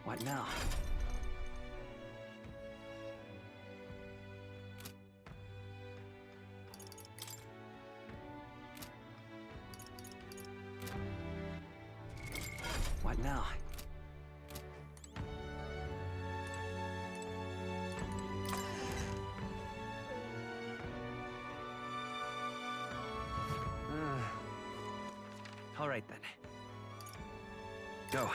What now? What now? All right then. Go.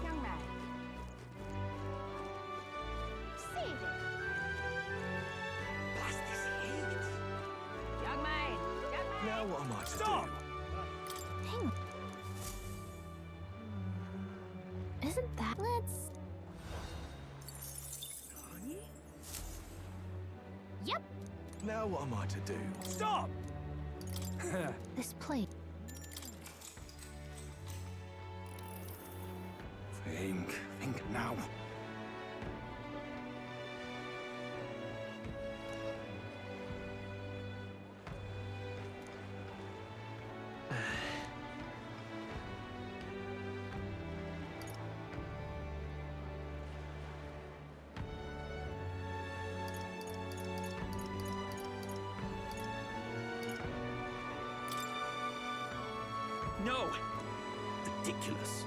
Young man. Save it. Blast this heat. Young man. Young man. Now what am I to Stop! do? Hang on. Isn't that... Let's... Yep. Now what am I to do? Stop! This plate. Think now. No! Ridiculous.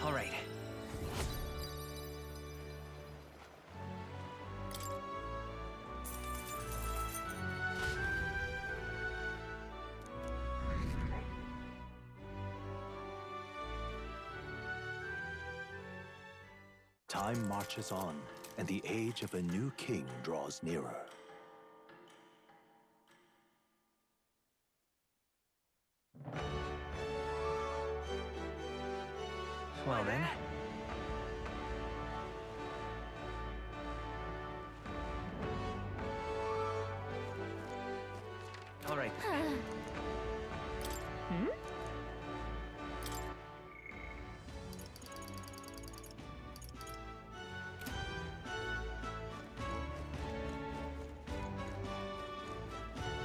All right. Time marches on, and the age of a new king draws nearer. Well then. All right.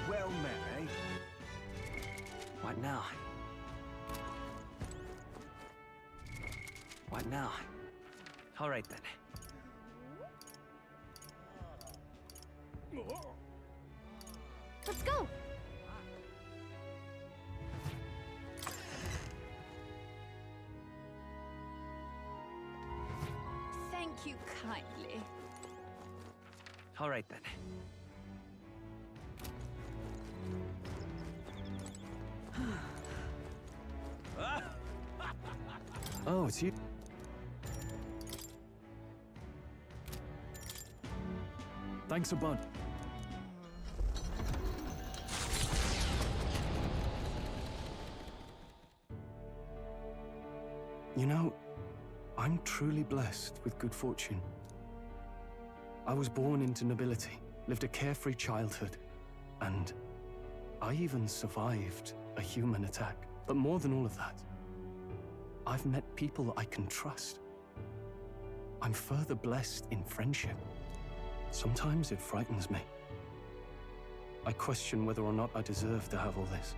Well met, eh? What now? What now? All right then. Let's go. Thank you kindly. All right then. Oh, it's you. Thanks a bunch. You know, I'm truly blessed with good fortune. I was born into nobility, lived a carefree childhood, and I even survived a human attack. But more than all of that, I've met people I can trust. I'm further blessed in friendship. Sometimes it frightens me. I question whether or not I deserve to have all this.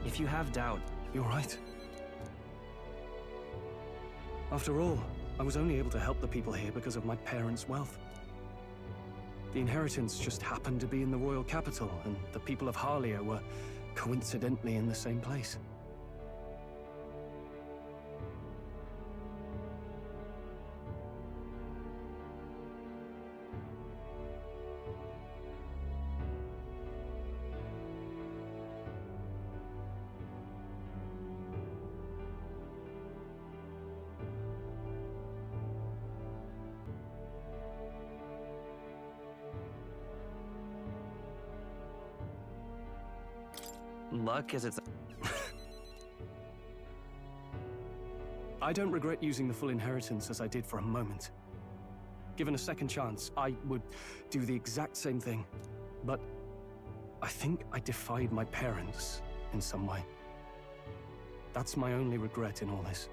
If you have doubt, You're right. After all, I was only able to help the people here because of my parents' wealth. The inheritance just happened to be in the royal capital, and the people of Harlia were coincidentally in the same place. Luck is its... I don't regret using the full inheritance as I did for a moment. Given a second chance, I would do the exact same thing. But I think I defied my parents in some way. That's my only regret in all this.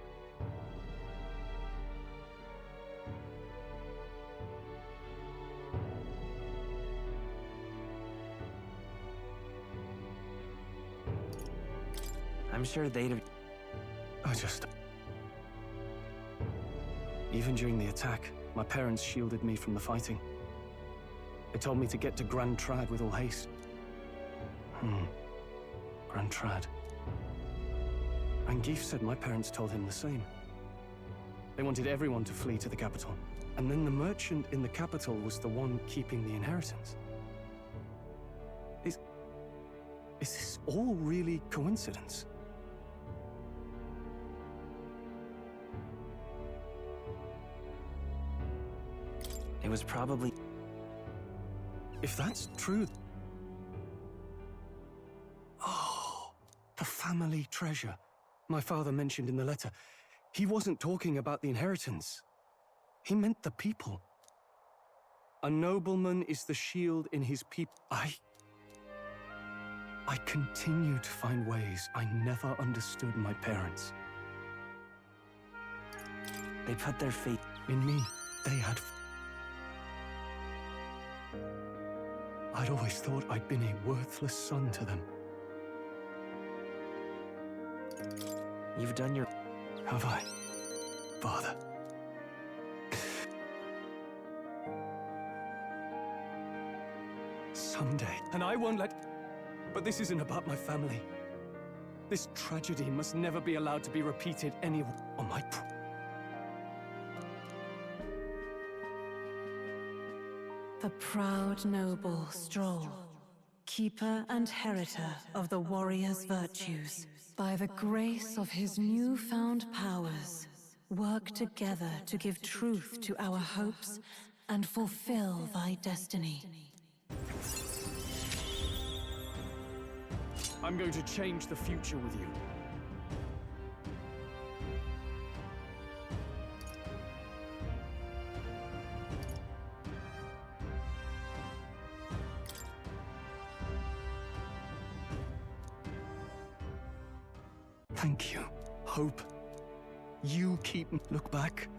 I'm sure they'd have... Even during the attack, my parents shielded me from the fighting. They told me to get to Grand Trad with all haste. Grand Trad. And Geef said my parents told him the same. They wanted everyone to flee to the capital. And then the merchant in the capital was the one keeping the inheritance. Is this all really coincidence? It was probably... If that's true... Oh, the family treasure my father mentioned in the letter. He wasn't talking about the inheritance. He meant the people. A nobleman is the shield in his people. I continue to find ways I never understood my parents. They put their faith... In me, they had... I'd always thought I'd been a worthless son to them. You've done your... Have I, Father? Someday, and I won't let... But this isn't about my family. This tragedy must never be allowed to be repeated anywhere on my... The proud noble Stroll, keeper and heritor of the warrior's virtues, by the grace of his newfound powers, work together to give truth to our hopes and fulfill thy destiny. I'm going to change the future with you. Thank you, Hope. You keep... Look back.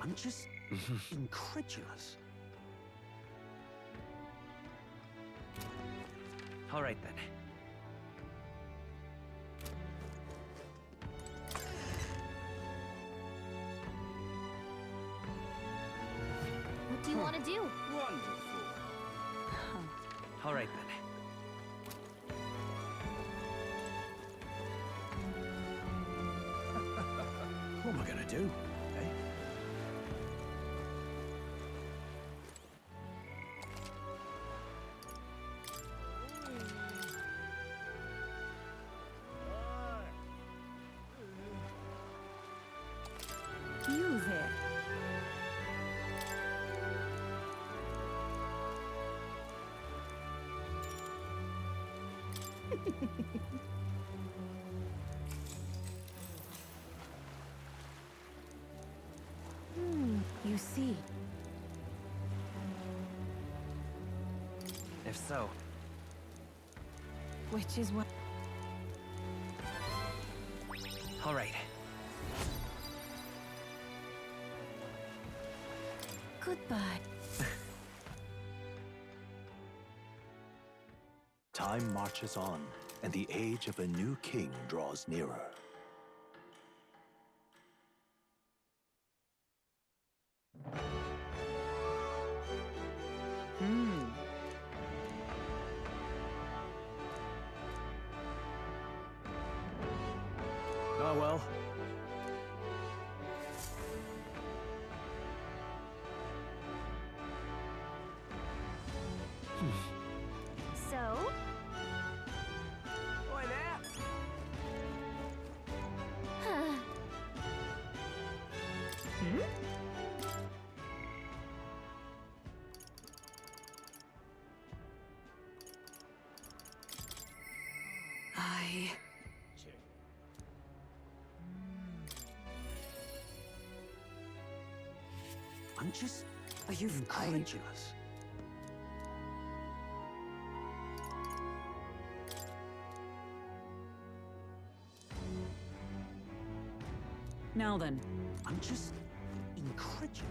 I'm just incredulous. All right, then. What do you want to do? Wonderful. All right, then. What am I gonna do? Eh? You there. You see, If so, which is what... all right. Goodbye. Time marches on, and the age of a new king draws nearer. Oh well. So? Oi there! Hmm? I'm just Are you incredulous. Now then, I'm just incredulous.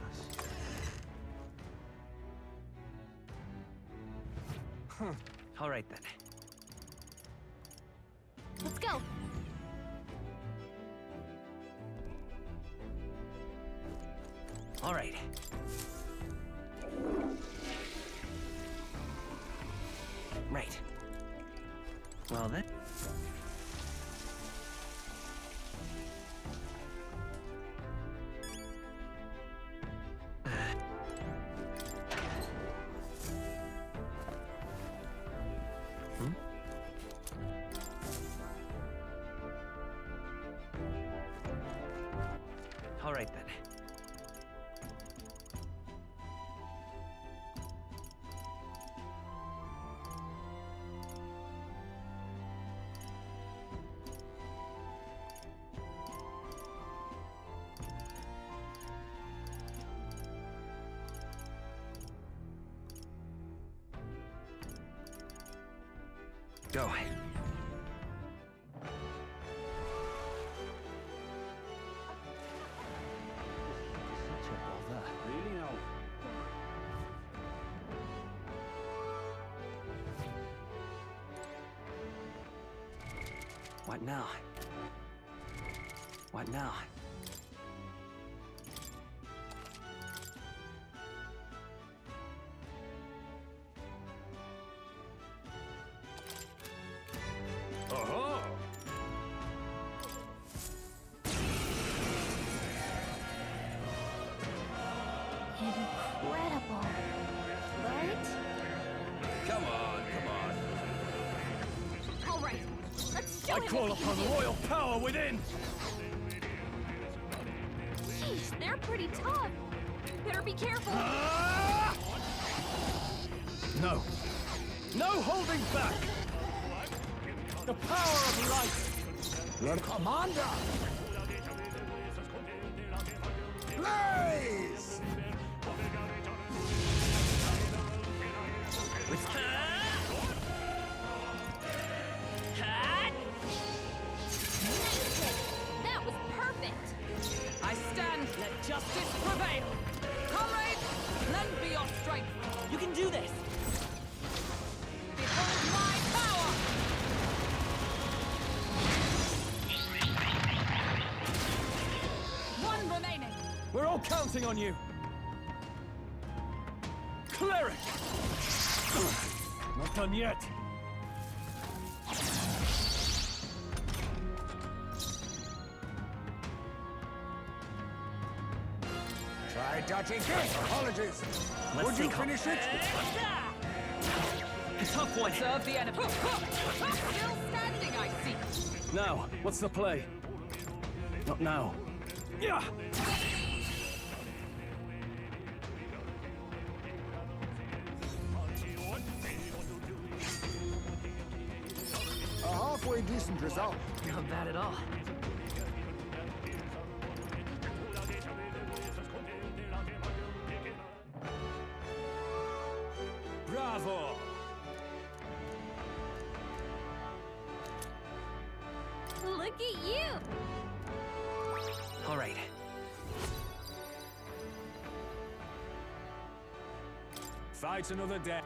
All right then. Let's go. All right. Right. Well then. All right then. Go. Such a bother. Really now. What now? What now? Incredible. Right? Come on, come on. All right. Let's show I it call what we upon can do. royal power within! Sheesh, they're pretty tough. Better be careful. No. No holding back! The power of light! Lord Commander! Blaze! That was perfect. I stand, let justice prevail. Comrades, lend me your strength. You can do this. Behold my power! One remaining. We're all counting on you! Cleric! Not done yet! Try dodging this. Apologies. Let's Would you see how- finish it? A tough one. Serve the enemy. Still standing, I see. Now, what's the play? Not now. Yeah! A halfway decent result. Not bad at all. Bravo! Look at you. All right. Fight another day.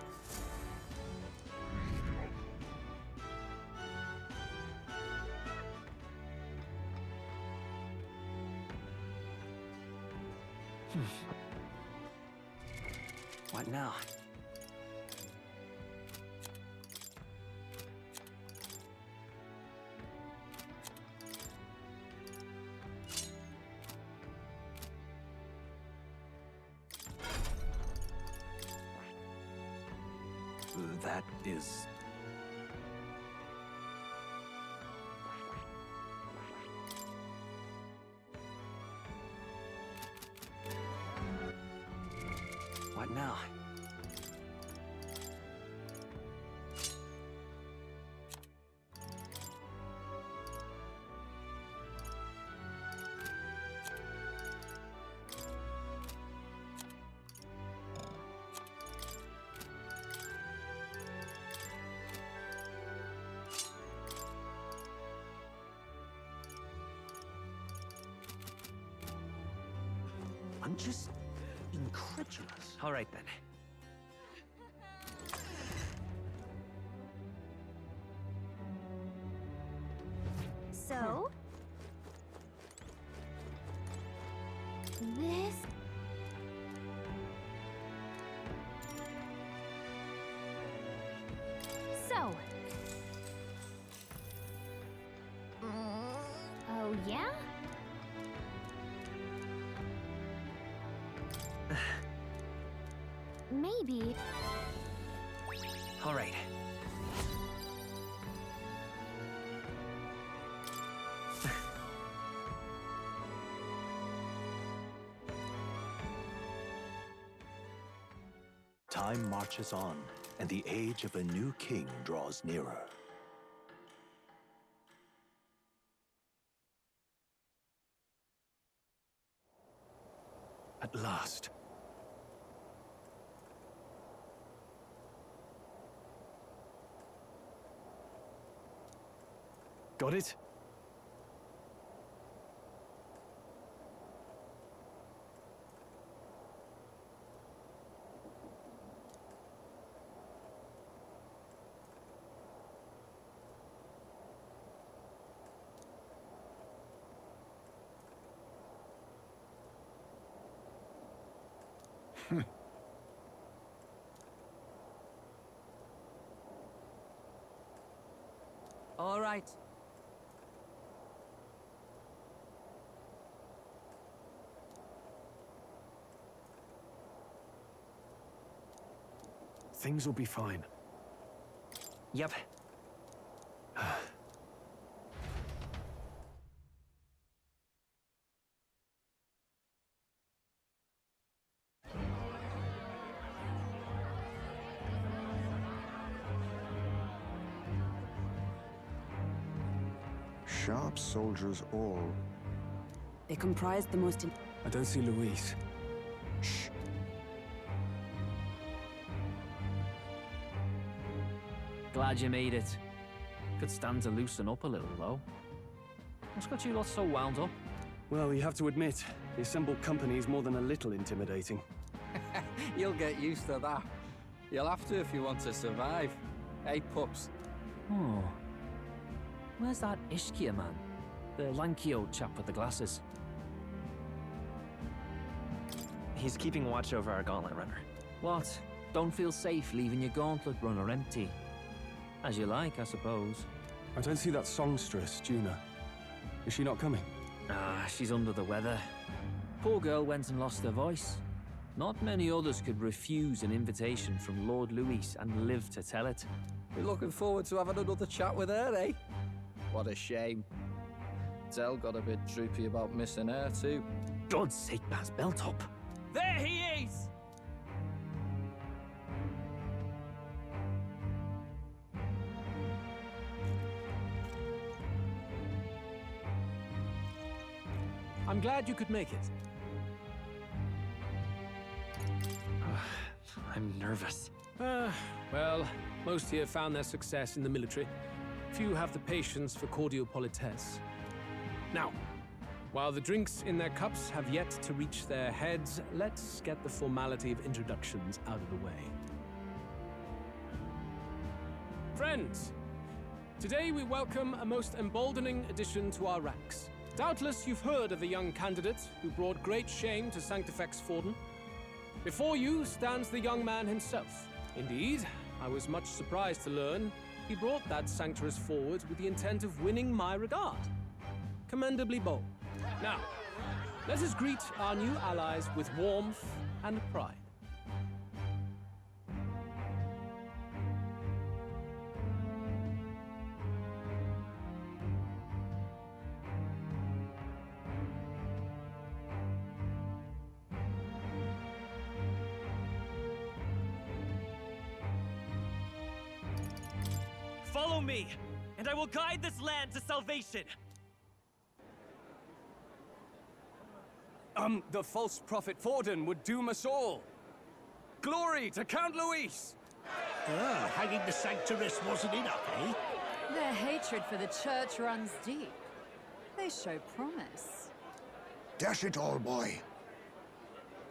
What now? That is... What now? I'm just incredulous. All right then. So? This... So... Oh, yeah? Maybe. All right. Time marches on, and the age of a new king draws nearer. At last. Got it? All right. Things will be fine. Yep. Sharp soldiers all. They comprised the most... I don't see Louise. Shh. Glad you made it. Could stand to loosen up a little, though. What's got you lot so wound up? Well, you have to admit, the assembled company is more than a little intimidating. You'll get used to that. You'll have to if you want to survive. Hey, pups. Oh. Where's that Ishkia man? The lanky old chap with the glasses. He's keeping watch over our gauntlet runner. What? Don't feel safe leaving your gauntlet runner empty? As you like, I suppose. I don't see that songstress, Juna. Is she not coming? Ah, she's under the weather. Poor girl went and lost her voice. Not many others could refuse an invitation from Lord Louis and live to tell it. We're looking forward to having another chat with her, eh? What a shame. Zell got a bit droopy about missing her, too. God's sake, Baz, belt up. There he is! I'm glad you could make it. I'm nervous. Well, most here found their success in the military. Few have the patience for cordial politesse. Now, while the drinks in their cups have yet to reach their heads, let's get the formality of introductions out of the way. Friends, today we welcome a most emboldening addition to our ranks. Doubtless you've heard of the young candidate who brought great shame to Sanctifex Forden. Before you stands the young man himself. Indeed, I was much surprised to learn he brought that sanctuaries forward with the intent of winning my regard. Commendably bold. Now, let us greet our new allies with warmth and pride. Follow me, and I will guide this land to salvation. The false prophet Forden would doom us all. Glory to Count Luis! Ah, hanging the Sanctoress wasn't enough, eh? Their hatred for the church runs deep. They show promise. Dash it all, boy.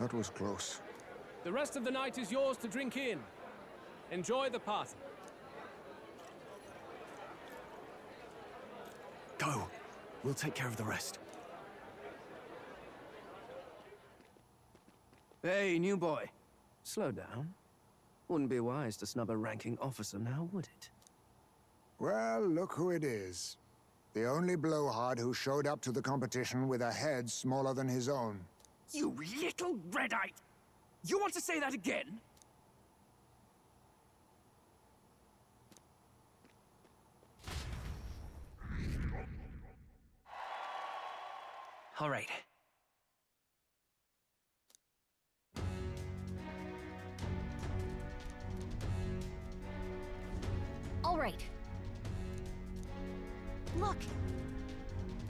That was close. The rest of the night is yours to drink in. Enjoy the party. Go. We'll take care of the rest. Hey, new boy. Slow down. Wouldn't be wise to snub a ranking officer now, would it? Well, look who it is. The only blowhard who showed up to the competition with a head smaller than his own. You little red-eye! You want to say that again? All right. All right. Look.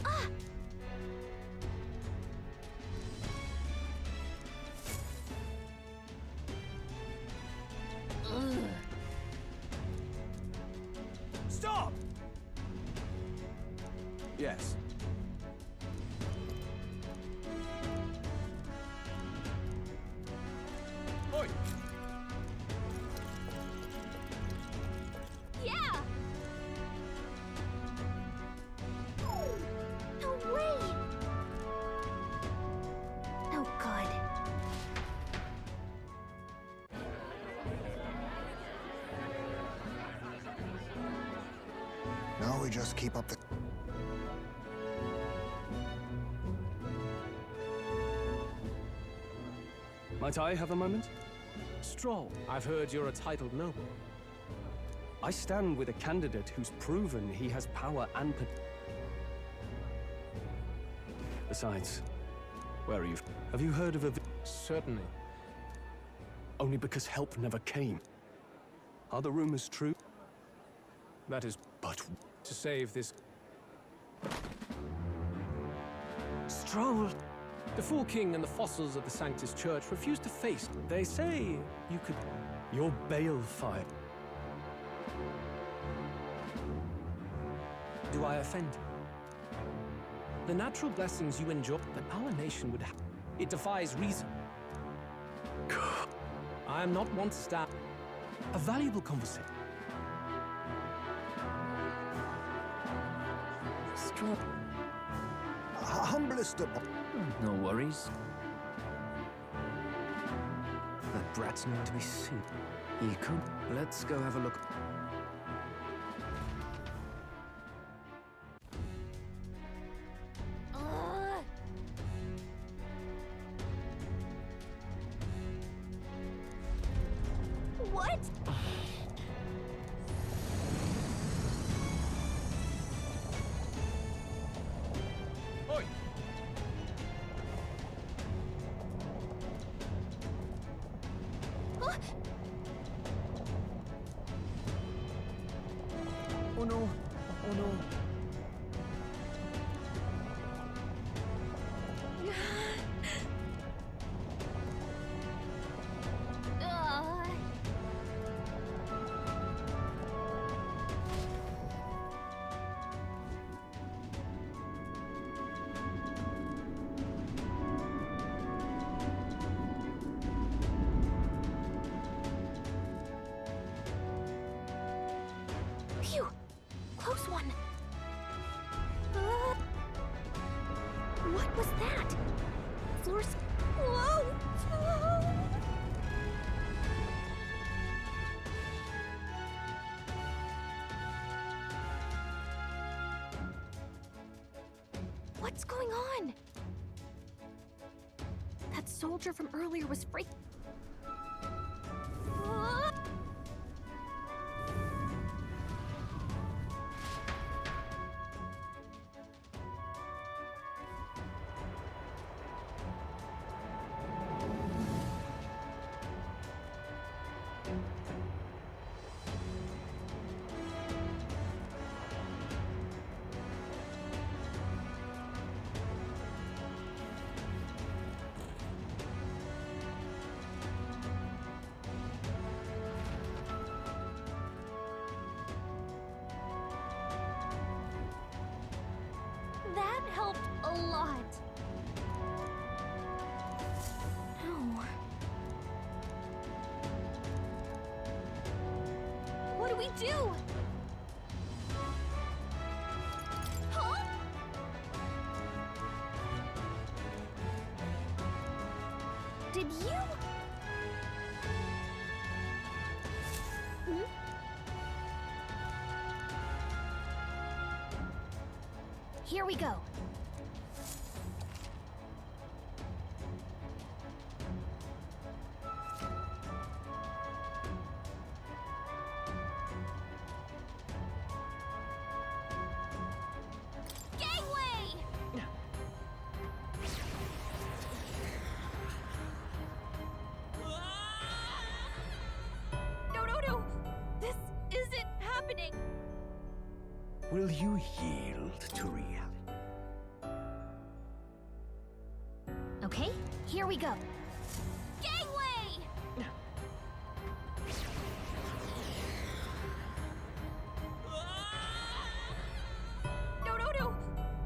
Ah! Ugh. Stop! Yes. Oi! Yeah! No way! Oh, God. Now we just keep up the... Might I have a moment? Stroll, I've heard you're a titled noble. I stand with a candidate who's proven he has power and Besides, where are you? Have you heard of a... Certainly. Only because help never came. Are the rumors true? That is But... to save this. Stroll! The Fool King and the fossils of the Sanctus Church refuse to face. They say you could. Your balefire. Do I offend you? The natural blessings you enjoy that our nation would have. It defies reason. I am not one to stab. A valuable conversation. Straw. Humblest of... No worries. That brat's known to be seen. He could. Let's go have a look. What? Oi! Oh no. Oh no. Ugh. Phew! Close one. What was that? Floors. Whoa! What's going on? That soldier from earlier was freak. we do? Huh? Did you? Hmm? Here we go. Will you yield to reality? Okay, here we go. Gangway! No!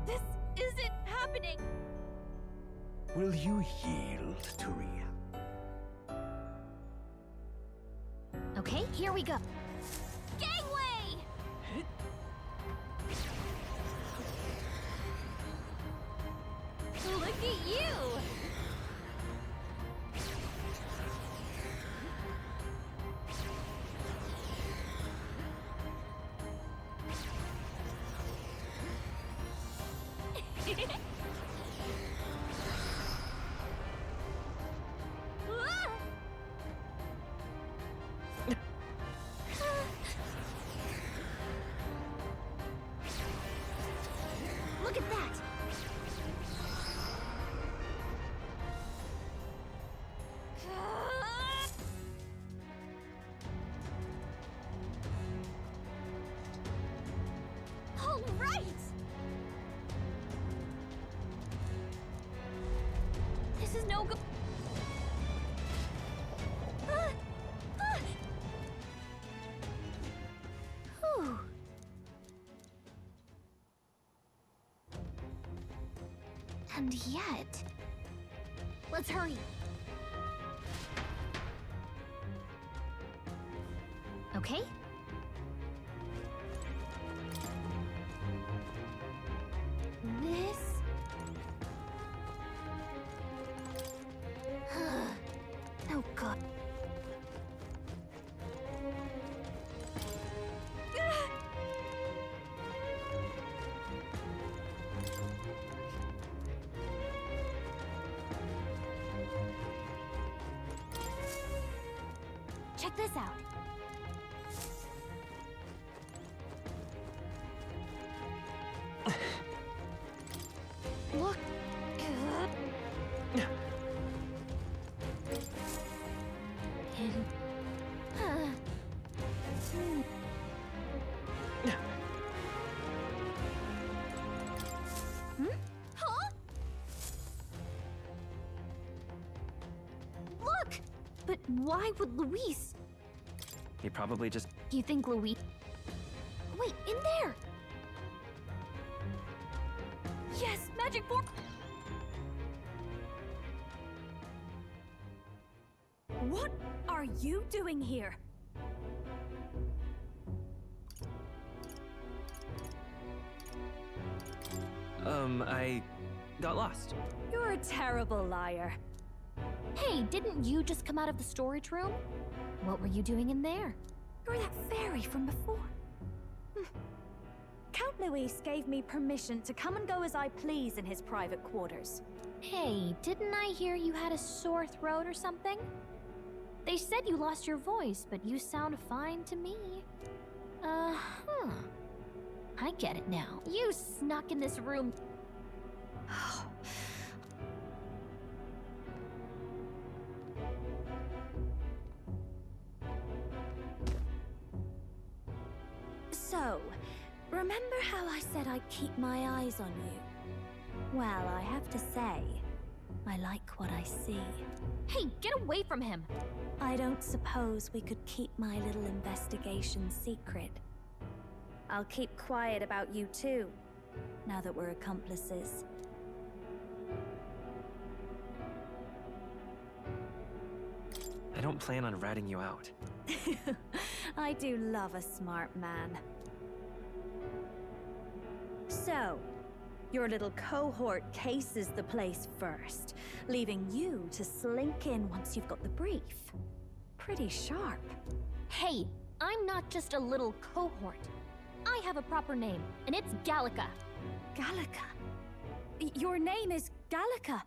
This isn't happening! Will you yield to reality? Okay, here we go. Look at you! Look at that! All right! This is no good. Whew. And yet... Let's hurry. Okay? This... Oh god. Check this out. Look. Huh? Look! But why would Luis? He probably just... You think Luis... Wait, in there! Yes, magic fork! What are you doing here? I got lost. You're a terrible liar. Hey, didn't you just come out of the storage room? What were you doing in there? You're that fairy from before. Count Luis gave me permission to come and go as I please in his private quarters. Hey, didn't I hear you had a sore throat or something? They said you lost your voice, but you sound fine to me. I get it now. You snuck in this room. So, remember how I said I'd keep my eyes on you? Well, I have to say, I like what I see. Hey, get away from him! I don't suppose we could keep my little investigation secret. I'll keep quiet about you too, now that we're accomplices. I don't plan on ratting you out. I do love a smart man. So, your little cohort cases the place first, leaving you to slink in once you've got the brief. Pretty sharp. Hey, I'm not just a little cohort. I have a proper name, and it's Gallica. Gallica? Your name is Gallica?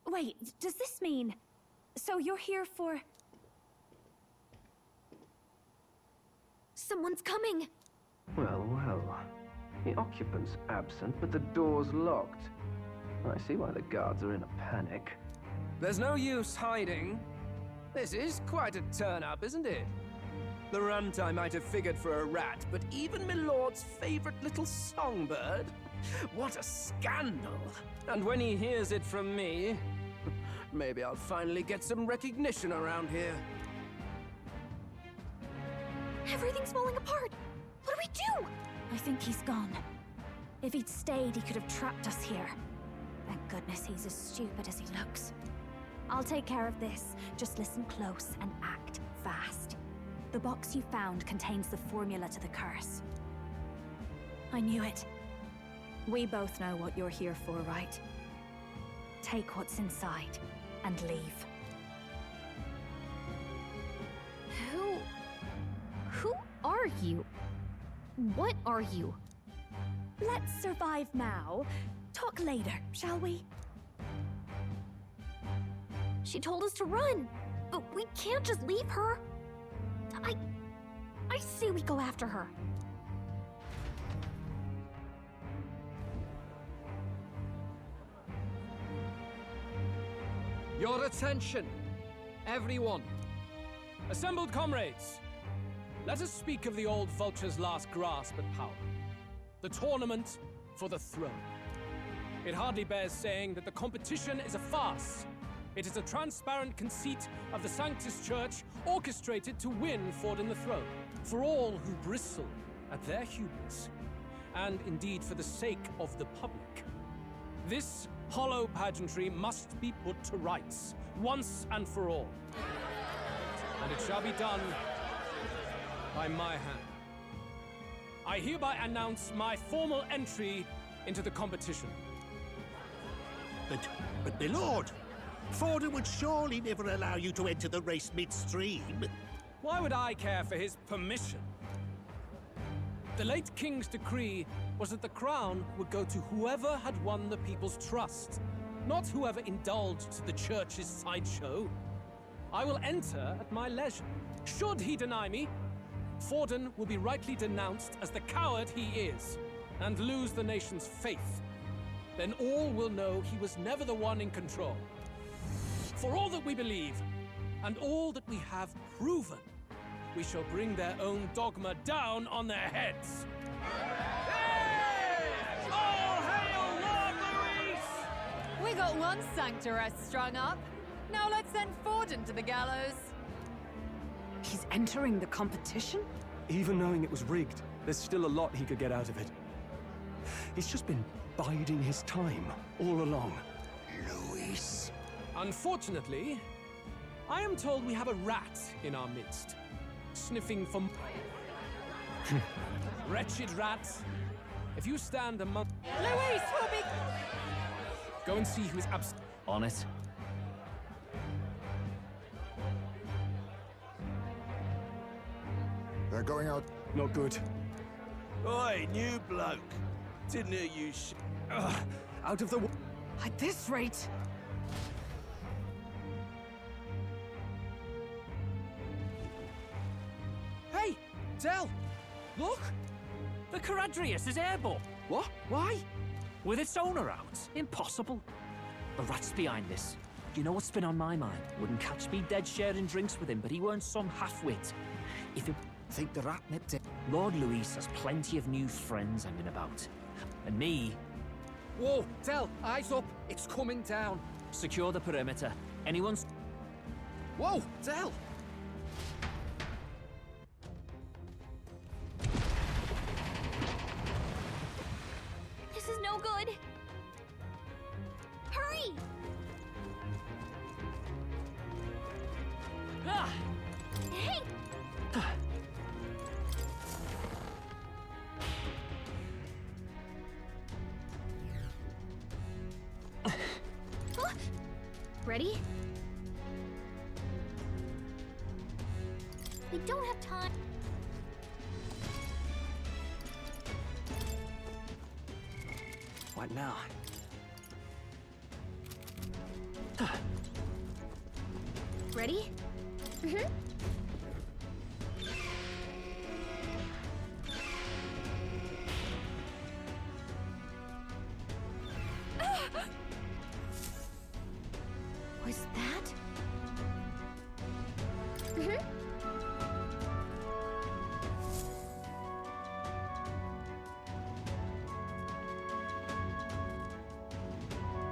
Wait, does this mean... So you're here for... Someone's coming! Well, well. The occupant's absent, but the door's locked. I see why the guards are in a panic. There's no use hiding. This is quite a turn-up, isn't it? The runt I might have figured for a rat, but even my lord's favorite little songbird? What a scandal! And when he hears it from me, maybe I'll finally get some recognition around here. Everything's falling apart! What do we do? I think he's gone. If he'd stayed, he could have trapped us here. Thank goodness he's as stupid as he looks. I'll take care of this. Just listen close and act fast. The box you found contains the formula to the curse. I knew it. We both know what you're here for, right? Take what's inside and leave. Who are you? What are you? Let's survive now. Talk later, shall we? She told us to run, but we can't just leave her. I say we go after her. Your attention, everyone. Assembled comrades, let us speak of the old vulture's last grasp at power. The tournament for the throne. It hardly bears saying that the competition is a farce. It is a transparent conceit of the Sanctus Church orchestrated to win Forden the throne. For all who bristle at their hubris, and indeed for the sake of the public. This hollow pageantry must be put to rights, once and for all. And it shall be done by my hand. I hereby announce my formal entry into the competition. But my lord, Forden would surely never allow you to enter the race midstream. Why would I care for his permission? The late king's decree was that the crown would go to whoever had won the people's trust, not whoever indulged the church's sideshow. I will enter at my leisure. Should he deny me, Forden will be rightly denounced as the coward he is, and lose the nation's faith. Then all will know he was never the one in control. For all that we believe, and all that we have proven, we shall bring their own dogma down on their heads. Hey! All hail Lord Luis! We got one sanctoress strung up. Now let's send Forden to the gallows. He's entering the competition? Even knowing it was rigged, there's still a lot he could get out of it. He's just been biding his time all along. Luis. Unfortunately, I am told we have a rat in our midst, sniffing for... Wretched rat. If you stand among... Luis will be... Go and see who is absent. On it. They're going out. Not good. Oi, new bloke. Didn't hear you Out of the... At this rate... Hey, Dell, look! The Caradrius is airborne. What? Why? With its owner out? Impossible. The rat's behind this. Do you know what's been on my mind? Wouldn't catch me dead sharing drinks with him, but he weren't some half-wit. If it... Think the rat nipped it. Lord Luis has plenty of new friends hanging about. And me... Whoa, Dell, eyes up. It's coming down. Secure the perimeter. Anyone's... Whoa, Dell! This is no good. Hurry! Ah! Hey! Ready? We don't have time. What now? Ready? Mm-hmm. Was that? Mm-hmm.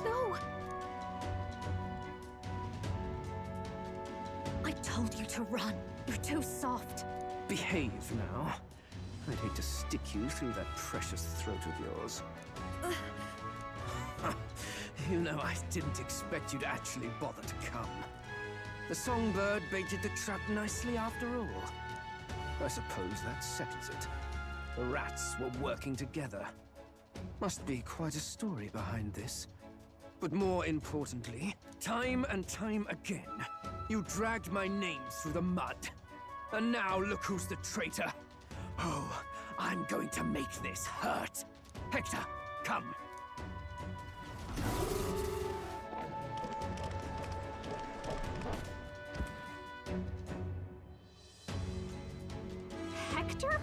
No! I told you to run. You're too soft. Behave now. I'd hate to stick you through that precious throat of yours. You know, I didn't expect you to actually bother to come. The songbird baited the trap nicely after all. I suppose that settles it. The rats were working together. Must be quite a story behind this. But more importantly, time and time again, you dragged my name through the mud. And now look who's the traitor. Oh, I'm going to make this hurt. Hector, come. Hector?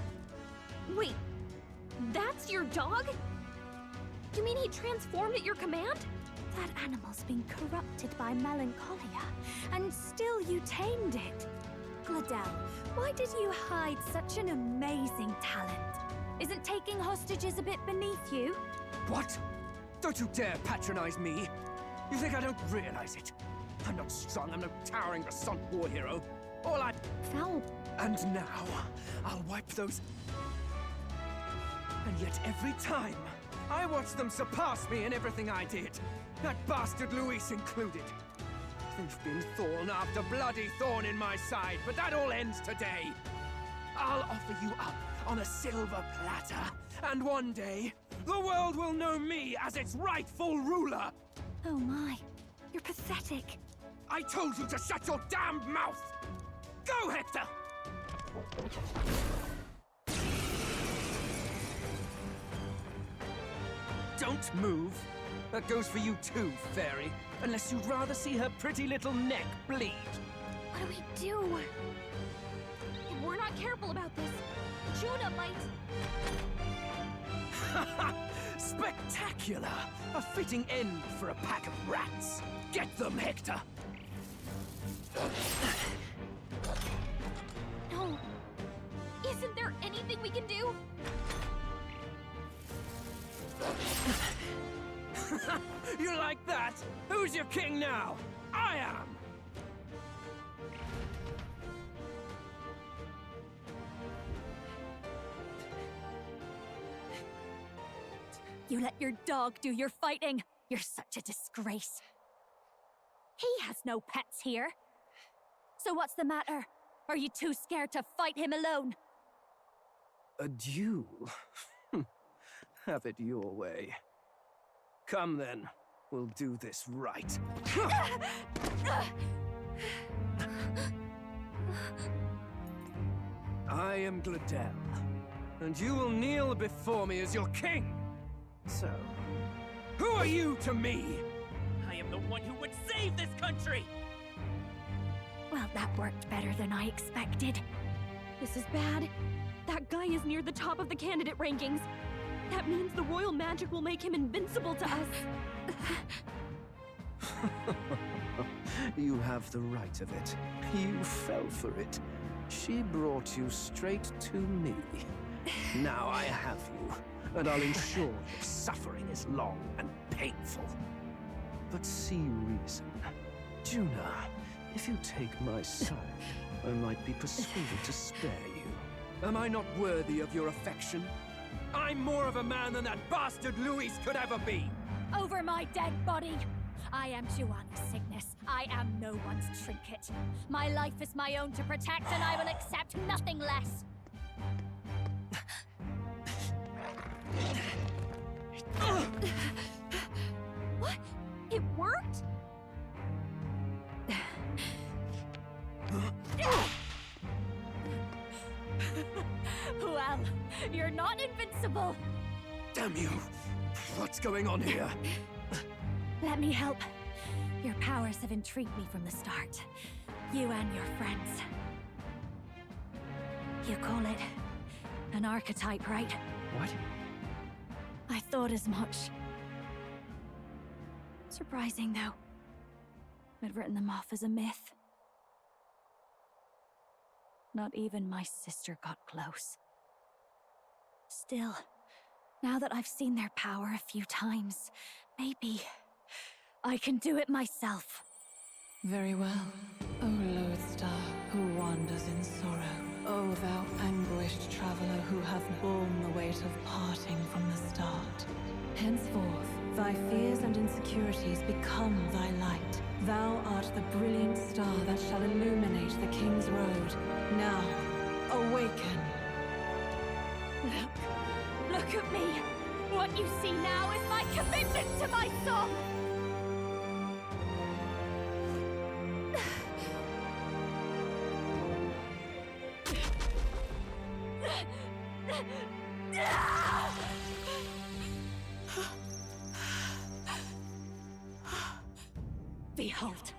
Wait, that's your dog? You mean he transformed at your command? That animal's been corrupted by melancholia, and still you tamed it. Glodell, why did you hide such an amazing talent? Isn't taking hostages a bit beneath you? What? Don't you dare patronize me! You think I don't realize it? I'm not strong, I'm no towering Basant war hero. All I... Foul. And now, I'll wipe those... And yet every time, I watch them surpass me in everything I did. That bastard Luis included. They've been thorn after bloody thorn in my side, but that all ends today. I'll offer you up on a silver platter, and one day, the world will know me as its rightful ruler! Oh my, you're pathetic. I told you to shut your damned mouth! Go, Hector! Don't move. That goes for you too, fairy. Unless you'd rather see her pretty little neck bleed. What do we do? If we're not careful about this, Judah might... Spectacular! A fitting end for a pack of rats. Get them, Hector! No. Isn't there anything we can do? You like that? Who's your king now? I am! You let your dog do your fighting. You're such a disgrace. He has no pets here. So what's the matter? Are you too scared to fight him alone? A duel? Have it your way. Come then, we'll do this right. I am Glodell, and you will kneel before me as your king. So, who are you to me? I am the one who would save this country! Well, that worked better than I expected. This is bad. That guy is near the top of the candidate rankings. That means the royal magic will make him invincible to us. You have the right of it. You fell for it. She brought you straight to me. Now I have you, and I'll ensure your suffering is long and painful. But see reason. Juna, if you take my side, I might be persuaded to spare you. Am I not worthy of your affection? I'm more of a man than that bastard Luis could ever be! Over my dead body! I am Juana's Cygnus. I am no one's trinket. My life is my own to protect, and I will accept nothing less. What? It worked? Well, you're not invincible. Damn you! What's going on here? Let me help. Your powers have intrigued me from the start. You and your friends. You call it an archetype, right? What? I thought as much. Surprising, though. I'd written them off as a myth. Not even my sister got close. Still, now that I've seen their power a few times, maybe I can do it myself. Very well, O lodestar who wanders in sorrow. O thou anguished traveler who hath borne the weight of parting from the start. Henceforth, thy fears and insecurities become thy light. Thou art the brilliant star that shall illuminate the King's Road. Now, awaken. Look at me! What you see now is my commitment to my song! Behold,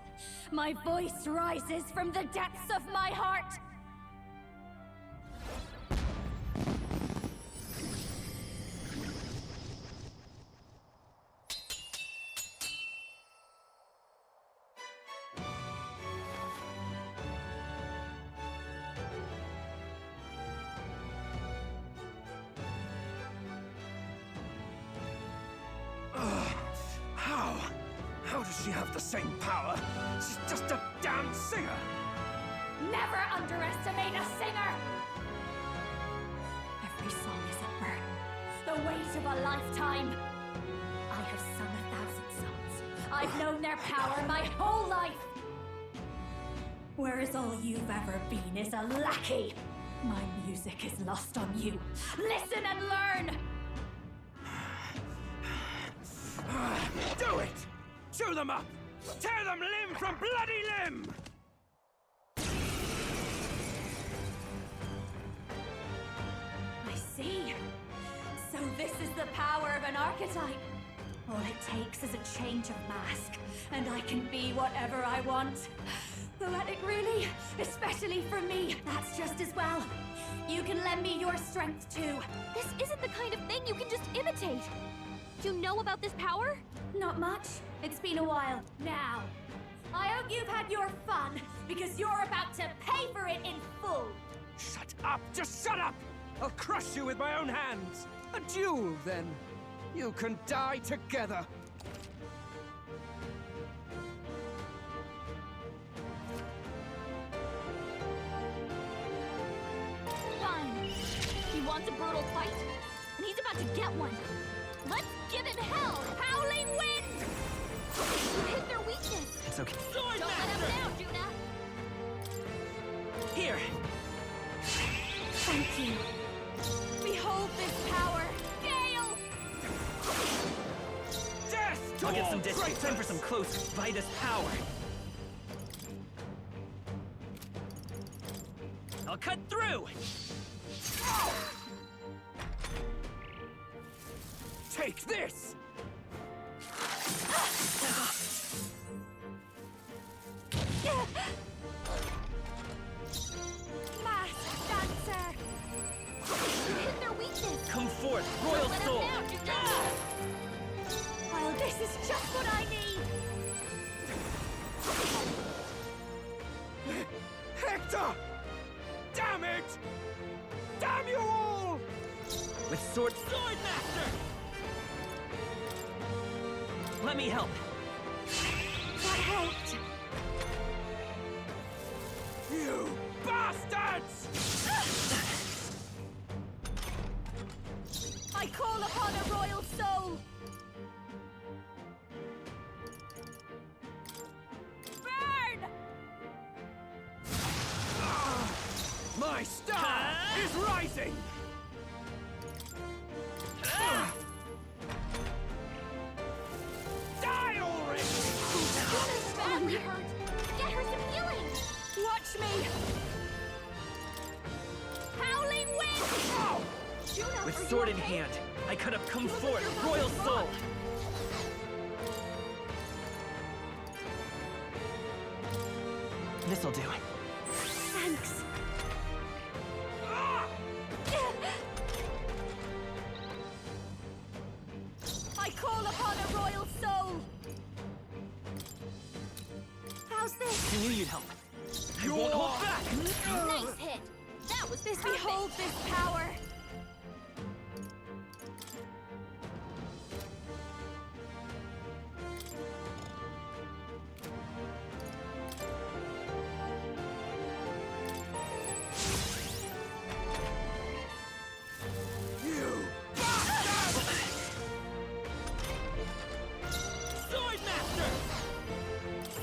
my voice rises from the depths of my heart! How does she have the same power? She's just a damn singer! Never underestimate a singer! Every song is a burden, the weight of a lifetime. I have sung 1,000 songs. I've known their power my whole life. Whereas all you've ever been is a lackey. My music is lost on you. Listen and learn! Do it! Chew them up! Tear them limb from bloody limb! I see. So this is the power of an archetype. All it takes is a change of mask, and I can be whatever I want. Poetic, really? Especially for me, that's just as well. You can lend me your strength, too. This isn't the kind of thing you can just imitate. Do you know about this power? Not much. It's been a while. Now, I hope you've had your fun, because you're about to pay for it in full. Shut up! Just shut up! I'll crush you with my own hands! A duel, then. You can die together. Fine. He wants a brutal fight, and he's about to get one. Let's give him hell! Howling wind! You hit their weakness! It's okay. Don't let him down, Juna! Here! Thank you. Behold this power! Gale! Death! I'll get some distance. Time for some close Vitus power. I'll cut through! Take this! Masked dancer! You hit their weakness! Come forth, Royal Don't let Soul! him down, Juna! Well, this is just what I need! Hector! Damn it! Damn you all! With Sword Master! Let me help. That helped! You bastards! I call upon a royal soul! Burn! My star is rising! Die already! Juna's badly hurt! Get her some healing! Watch me! Howling With sword in hand, I could have come forth, royal soul! This'll do. Thanks. I call upon a royal soul! How's this? I knew you'd help. I won't hold back! Nice hit! That was this. Behold this power! Swordmaster!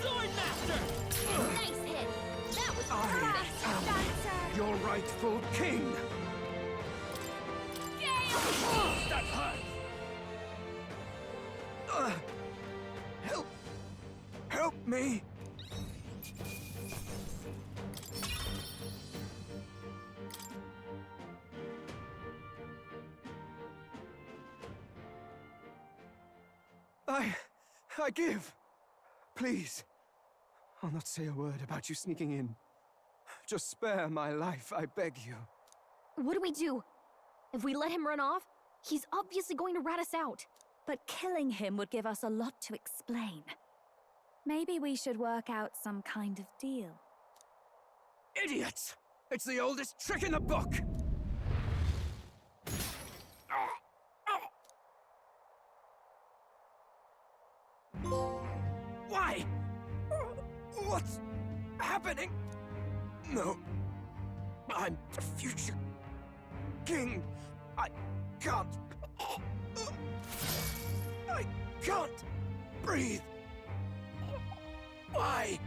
Swordmaster! Nice hit! That was I am your rightful king! That hurt! Help me! I give. Please. I'll not say a word about you sneaking in. Just spare my life, I beg you. What do we do? If we let him run off, he's obviously going to rat us out. But killing him would give us a lot to explain. Maybe we should work out some kind of deal. Idiots! It's the oldest trick in the book! Why? What's happening? No. I'm the future king. I can't. I can't breathe. Why?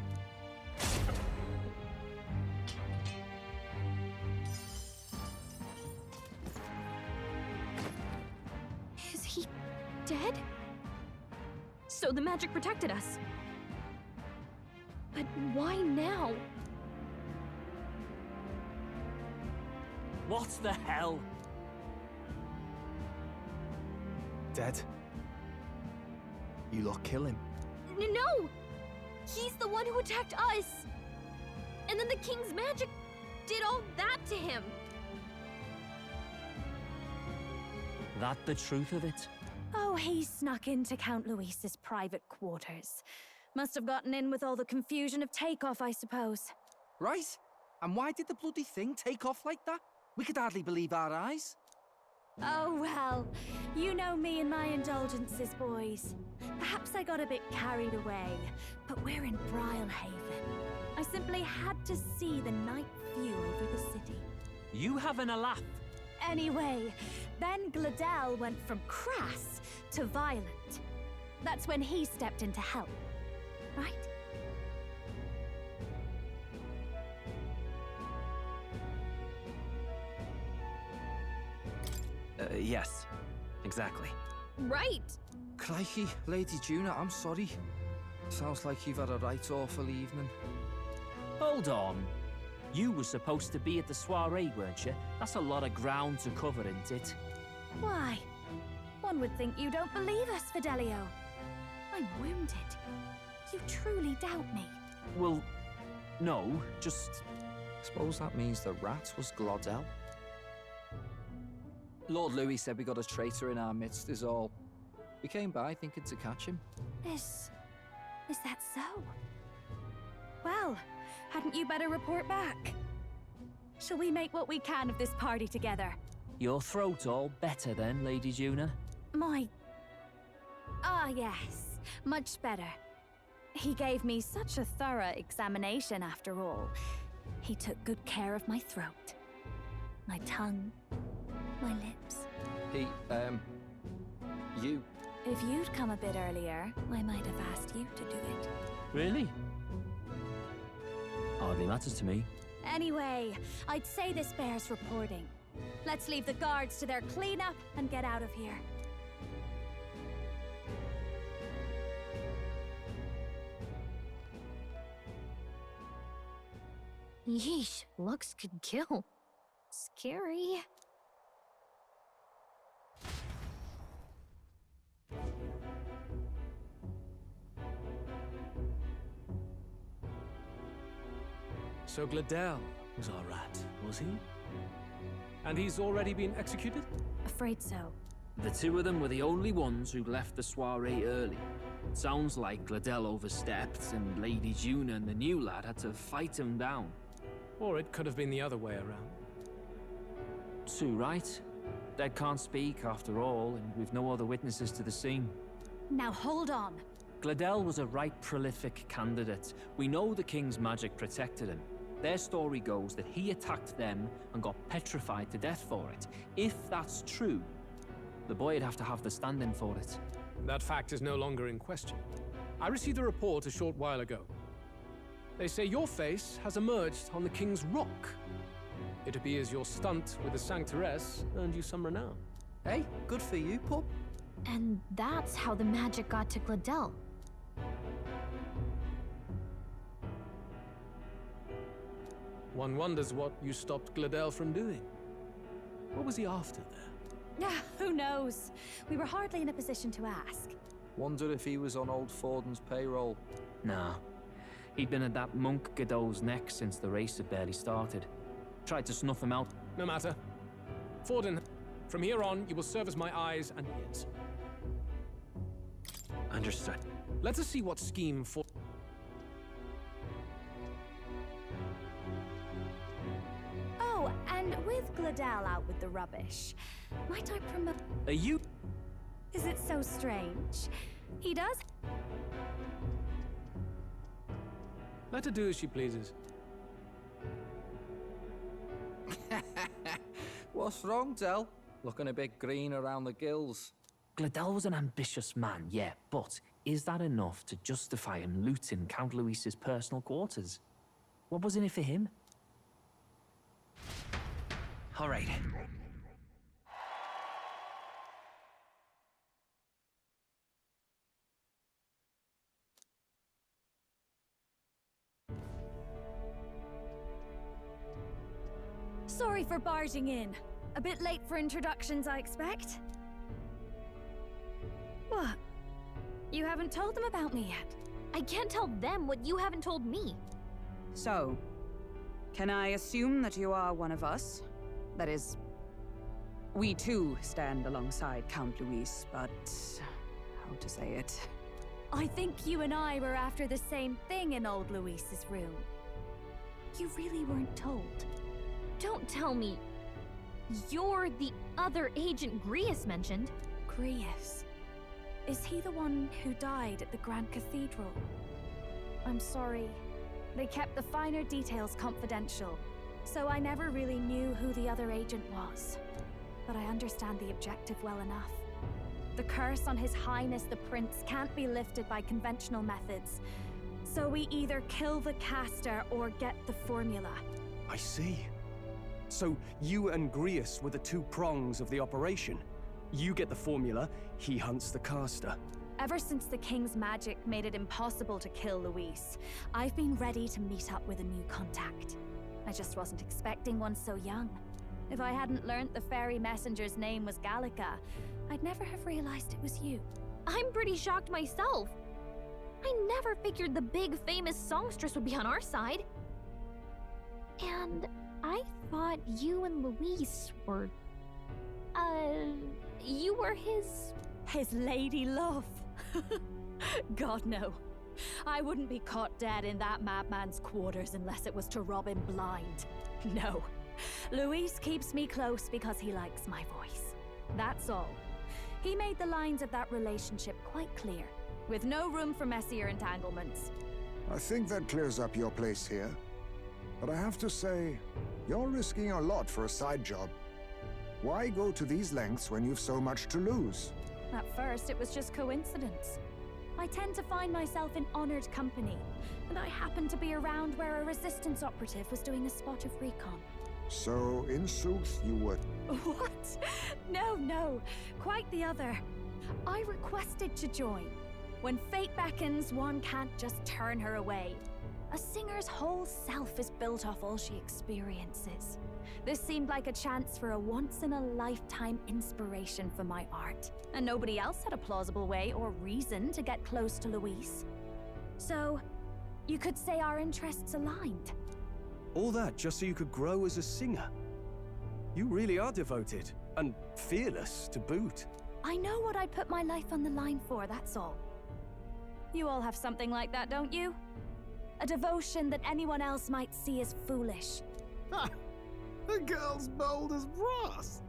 Is he dead? So the magic protected us. But why now? What the hell? Dead? You lot kill him? No! He's the one who attacked us! And then the king's magic did all that to him! That the truth of it? Oh, he snuck into Count Luis's private quarters. Must have gotten in with all the confusion of takeoff, I suppose. Right? And why did the bloody thing take off like that? We could hardly believe our eyes. Oh, well, you know me and my indulgences, boys. Perhaps I got a bit carried away, but we're in Brilehaven. I simply had to see the night view over the city. You having a laugh? Anyway, then Glodell went from crass to violent. That's when he stepped in to help, right? Yes, exactly. Right! Crikey, Lady Juna, I'm sorry. Sounds like you've had a right awful evening. Hold on. You were supposed to be at the soiree, weren't you? That's a lot of ground to cover, isn't it? Why? One would think you don't believe us, Fidelio. I'm wounded. You truly doubt me. Well, no, just... Suppose that means the rat was Glodell? Lord Louis said we got a traitor in our midst is all. We came by thinking to catch him. Is that so? Well, hadn't you better report back? Shall we make what we can of this party together? Your throat all better then, Lady Juna? Ah, yes. Much better. He gave me such a thorough examination after all. He took good care of my throat. My tongue. My lips. You. If you'd come a bit earlier, I might have asked you to do it. Really? Hardly matters to me. Anyway, I'd say this bears reporting. Let's leave the guards to their cleanup and get out of here. Yeesh, looks could kill. Scary. So Glodell was our rat, was he? And he's already been executed? Afraid so. The two of them were the only ones who left the soiree early. Sounds like Glodell overstepped, and Lady Juna and the new lad had to fight him down. Or it could have been the other way around. Too right. Dead can't speak, after all, and we've no other witnesses to the scene. Now hold on. Glodell was a right prolific candidate. We know the king's magic protected him. Their story goes that he attacked them and got petrified to death for it. If that's true, the boy'd have to have the stand-in for it. That fact is no longer in question. I received a report a short while ago. They say your face has emerged on the King's Rock. It appears your stunt with the Sanctoress earned you some renown. Hey, good for you, pup. And that's how the magic got to Glodell. One wonders what you stopped Glodell from doing. What was he after there? Who knows? We were hardly in a position to ask. Wonder if he was on old Forden's payroll. Nah. He'd been at that monk Godot's neck since the race had barely started. Tried to snuff him out. No matter. Forden, from here on, you will serve as my eyes and ears. Understood. Let us see what scheme for... Oh, and with Glodell out with the rubbish, might I promote... Are you... Is it so strange? He does... Let her do as she pleases. What's wrong, Dell? Looking a bit green around the gills. Glodell was an ambitious man, yeah, but is that enough to justify him looting Count Luis's personal quarters? What was in it for him? All right. Sorry for barging in. A bit late for introductions, I expect. What? You haven't told them about me yet? I can't tell them what you haven't told me. So, can I assume that you are one of us? That is, we too stand alongside Count Luis, but how to say it? I think you and I were after the same thing in old Luis's room. You really weren't told. Don't tell me. You're the other agent Grius mentioned. Grius? Is he the one who died at the Grand Cathedral? I'm sorry. They kept the finer details confidential, so I never really knew who the other agent was. But I understand the objective well enough. The curse on His Highness the Prince can't be lifted by conventional methods. So we either kill the caster or get the formula. I see. So you and Grius were the two prongs of the operation. You get the formula, he hunts the caster. Ever since the King's magic made it impossible to kill Luis, I've been ready to meet up with a new contact. I just wasn't expecting one so young. If I hadn't learnt the fairy messenger's name was Gallica, I'd never have realized it was you. I'm pretty shocked myself. I never figured the big famous songstress would be on our side. And I thought you and Luis were... you were his... His lady love. God, no. I wouldn't be caught dead in that madman's quarters unless it was to rob him blind. No. Luis keeps me close because he likes my voice. That's all. He made the lines of that relationship quite clear, with no room for messier entanglements. I think that clears up your place here. But I have to say, you're risking a lot for a side job. Why go to these lengths when you've so much to lose? At first, it was just coincidence. I tend to find myself in honored company, and I happened to be around where a resistance operative was doing a spot of recon. So, in sooth, you were... What? No. Quite the other. I requested to join. When fate beckons, one can't just turn her away. A singer's whole self is built off all she experiences. This seemed like a chance for a once-in-a-lifetime inspiration for my art, and nobody else had a plausible way or reason to get close to Luis. So, you could say our interests aligned. All that just so you could grow as a singer? You really are devoted, and fearless to boot. I know what I'd put my life on the line for, that's all. You all have something like that, don't you? A devotion that anyone else might see as foolish. Ha! The girl's bold as brass.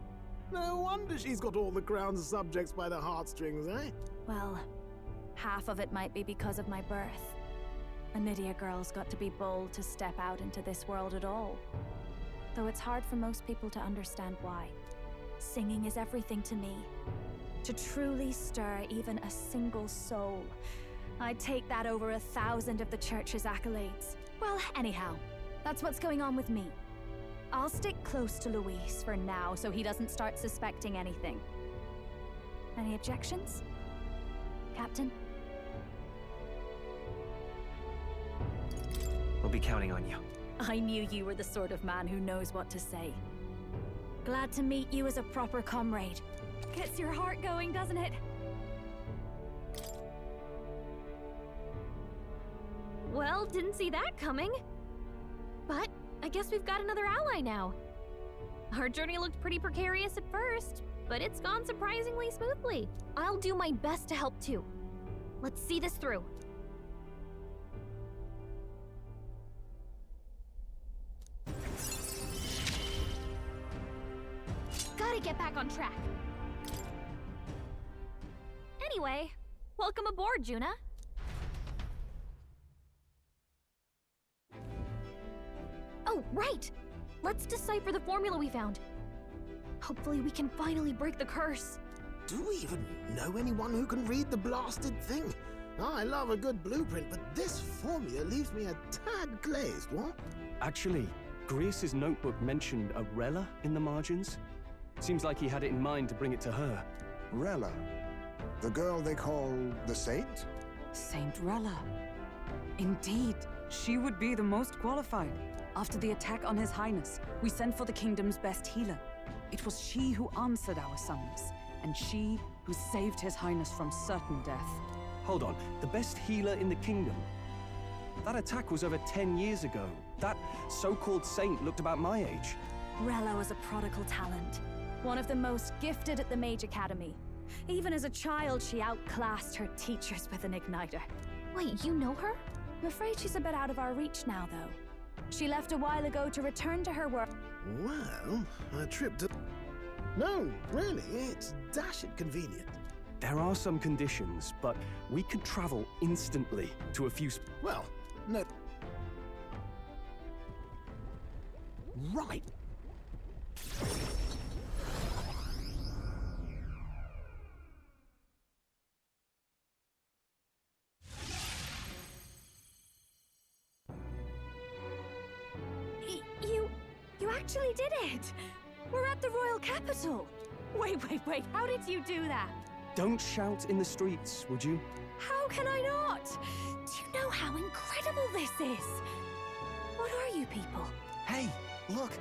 No wonder she's got all the crown's subjects by the heartstrings, eh? Well, half of it might be because of my birth. A Midia girl's got to be bold to step out into this world at all. Though it's hard for most people to understand why. Singing is everything to me. To truly stir even a single soul, I'd take that over 1,000 of the church's accolades. Well, anyhow, that's what's going on with me. I'll stick close to Luis for now so he doesn't start suspecting anything. Any objections, Captain? We'll be counting on you. I knew you were the sort of man who knows what to say. Glad to meet you as a proper comrade. Gets your heart going, doesn't it? Well, didn't see that coming. But I guess we've got another ally now. Our journey looked pretty precarious at first, but it's gone surprisingly smoothly. I'll do my best to help too. Let's see this through. Gotta get back on track. Anyway, welcome aboard, Juna. Oh, right! Let's decipher the formula we found. Hopefully we can finally break the curse. Do we even know anyone who can read the blasted thing? I love a good blueprint, but this formula leaves me a tad glazed, what? Actually, Grease's notebook mentioned a Rella in the margins. Seems like he had it in mind to bring it to her. Rella? The girl they call the Saint? Saint Rella. Indeed, she would be the most qualified. After the attack on His Highness, we sent for the kingdom's best healer. It was she who answered our summons, and she who saved His Highness from certain death. Hold on, the best healer in the kingdom? That attack was over 10 years ago. That so-called saint looked about my age. Rella was a prodigal talent. One of the most gifted at the Mage Academy. Even as a child, she outclassed her teachers with an igniter. Wait, you know her? I'm afraid she's a bit out of our reach now, though. She left a while ago to return to her work. Well, a trip to... No, really, it's dashed convenient. There are some conditions, but we could travel instantly to a few... Well, no... Right. You actually did it! We're at the royal capital! Wait, how did you do that? Don't shout in the streets, would you? How can I not? Do you know how incredible this is? What are you people? Hey, look!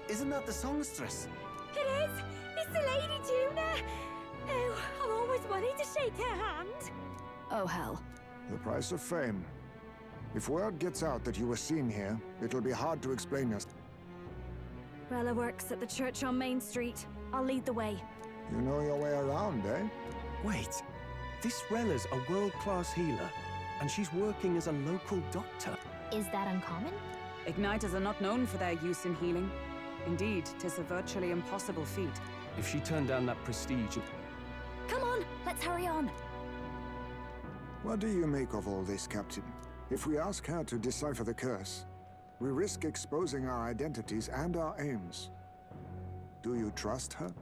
Isn't that the songstress? It is! It's the Lady Juna! Oh, I've always wanted to shake her hand. Oh, hell. The price of fame. If word gets out that you were seen here, it'll be hard to explain this. Rella works at the church on Main Street. I'll lead the way. You know your way around, eh? Wait, this Rella's a world-class healer, and she's working as a local doctor. Is that uncommon? Igniters are not known for their use in healing. Indeed, 'tis a virtually impossible feat. If she turned down that prestige... Come on, let's hurry on. What do you make of all this, Captain? If we ask her to decipher the curse, we risk exposing our identities and our aims. Do you trust her?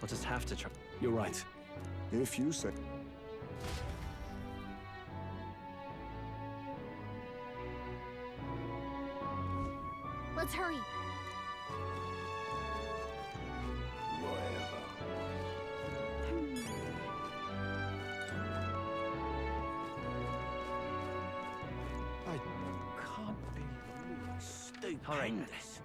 We'll just have to try. You're right. If you say... Let's hurry. Horrendous.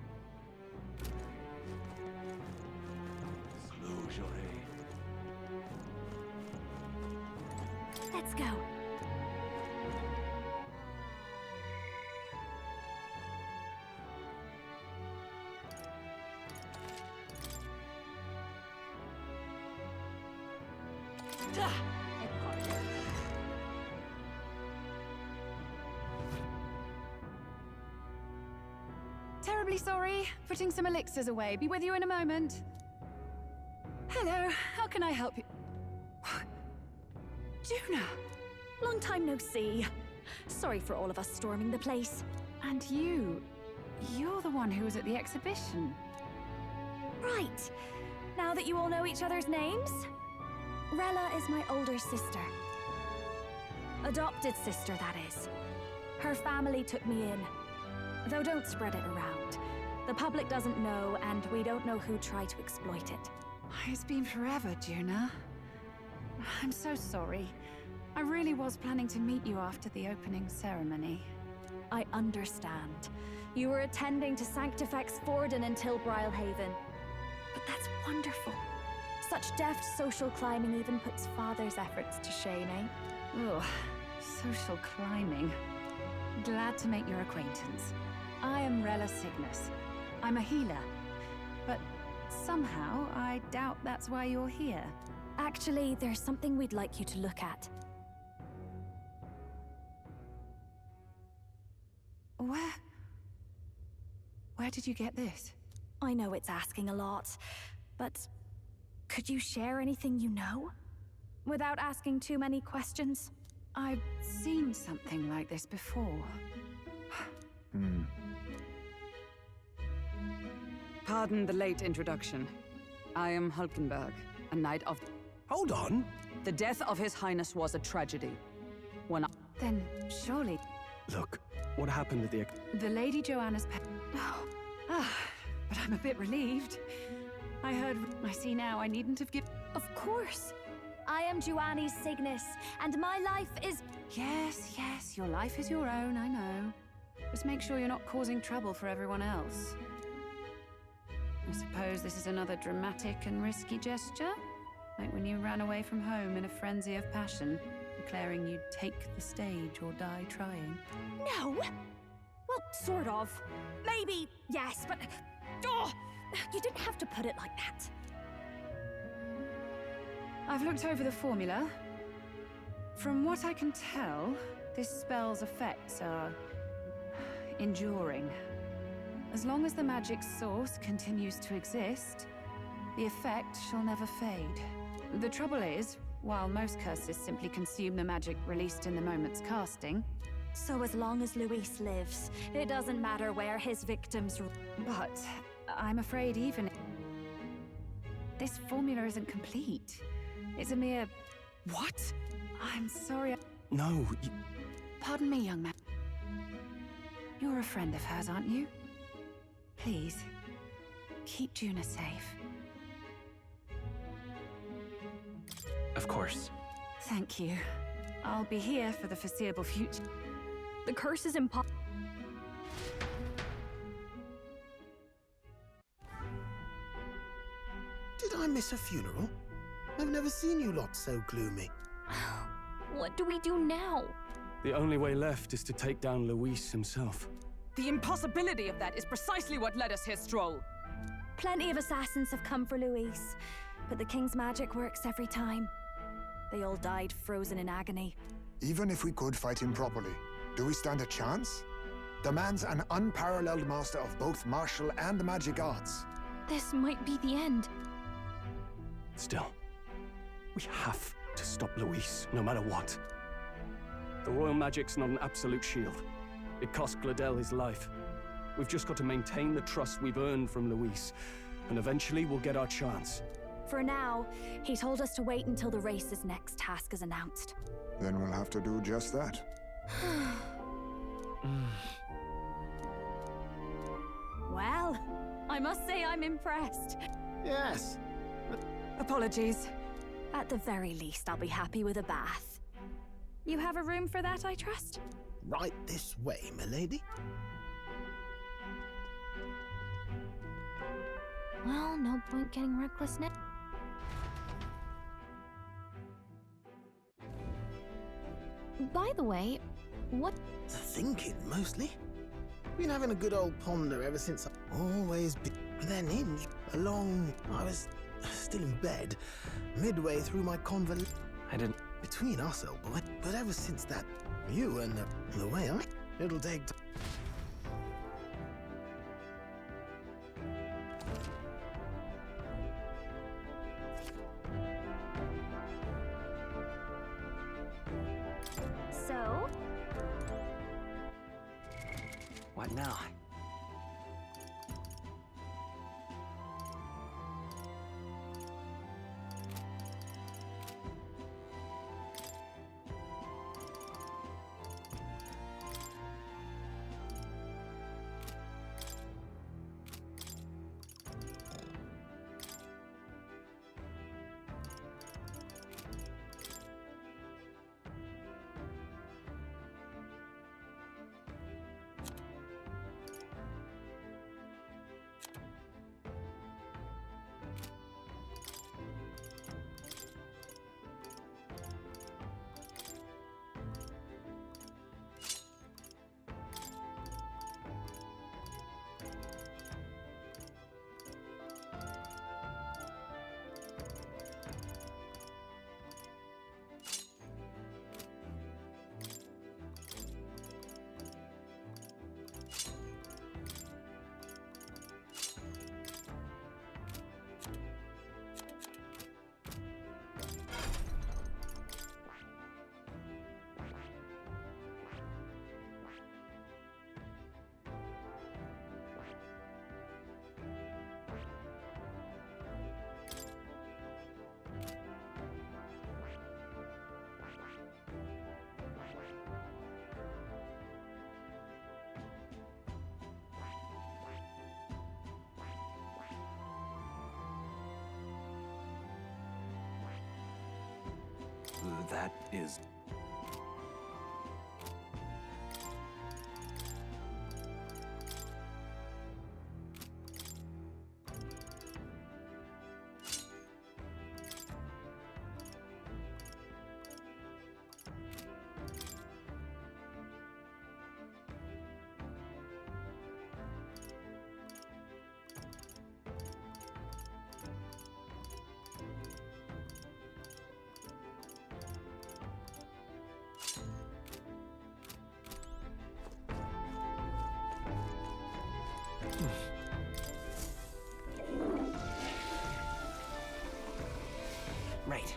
Let's go. Terribly sorry. Putting some elixirs away. Be with you in a moment. Hello, how can I help you? Juna! Long time no see. Sorry for all of us storming the place. And you're the one who was at the exhibition. Right. Now that you all know each other's names, Rella is my older sister. Adopted sister, that is. Her family took me in. Though don't spread it around. The public doesn't know, and we don't know who tried to exploit it. It's been forever, Juna. I'm so sorry. I really was planning to meet you after the opening ceremony. I understand. You were attending to Sanctifex Forden until Brylehaven. But that's wonderful. Such deft social climbing even puts Father's efforts to shame, eh? Ugh, social climbing. Glad to make your acquaintance. I am Rella Cygnus. I'm a healer. But somehow, I doubt that's why you're here. Actually, there's something we'd like you to look at. Where did you get this? I know it's asking a lot, but could you share anything you know? Without asking too many questions? I've seen something like this before. Pardon the late introduction. I am Hulkenberg, a knight of... Hold on! The death of His Highness was a tragedy. Then, surely... Look, what happened at the... The Lady Joanna's... but I'm a bit relieved. I see now I needn't have given... Of course! I am Joannis Cygnus, and my life is... Yes, your life is your own, I know. Just make sure you're not causing trouble for everyone else. I suppose this is another dramatic and risky gesture? Like when you ran away from home in a frenzy of passion, declaring you'd take the stage or die trying. No! Well, sort of. Maybe, yes, but... Oh, you didn't have to put it like that. I've looked over the formula. From what I can tell, this spell's effects are... enduring. As long as the magic source continues to exist, the effect shall never fade. The trouble is, while most curses simply consume the magic released in the moment's casting... So as long as Luis lives, it doesn't matter where his victims... But I'm afraid even... This formula isn't complete. It's a mere... What? I'm sorry. No, Pardon me, young man. You're a friend of hers, aren't you? Please, keep Juna safe. Of course. Thank you. I'll be here for the foreseeable future. The curse is impossible. Did I miss a funeral? I've never seen you lot so gloomy. What do we do now? The only way left is to take down Luis himself. The impossibility of that is precisely what led us here, Stroll. Plenty of assassins have come for Luis, but the King's magic works every time. They all died frozen in agony. Even if we could fight him properly, do we stand a chance? The man's an unparalleled master of both martial and magic arts. This might be the end. Still, we have to stop Luis, no matter what. The royal magic's not an absolute shield. It cost Glodell his life. We've just got to maintain the trust we've earned from Luis, and eventually we'll get our chance. For now, he told us to wait until the race's next task is announced. Then we'll have to do just that. Well, I must say I'm impressed. Yes. Apologies. At the very least, I'll be happy with a bath. You have a room for that, I trust? Right this way, milady. Well, no point getting reckless now. By the way, what... Thinking, mostly. Been having a good old ponder ever since I've always been... Then I was still in bed, midway through my convalescence. I didn't... Between us, old boy, but ever since that, you and the way it'll take time. So? What now? That is... Right.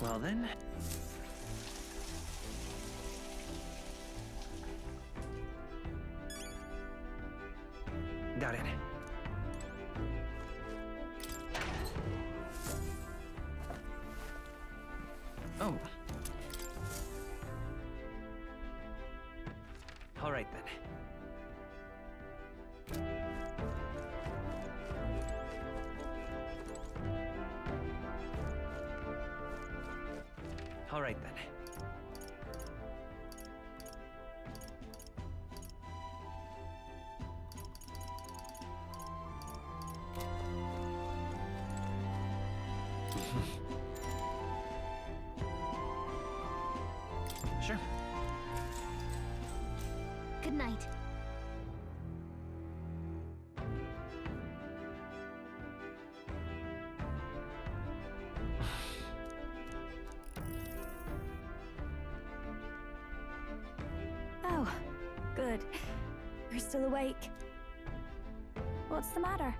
Well then... Got it. Oh. All right then. All right then. Sure. Good night. Oh, good. You're still awake. What's the matter?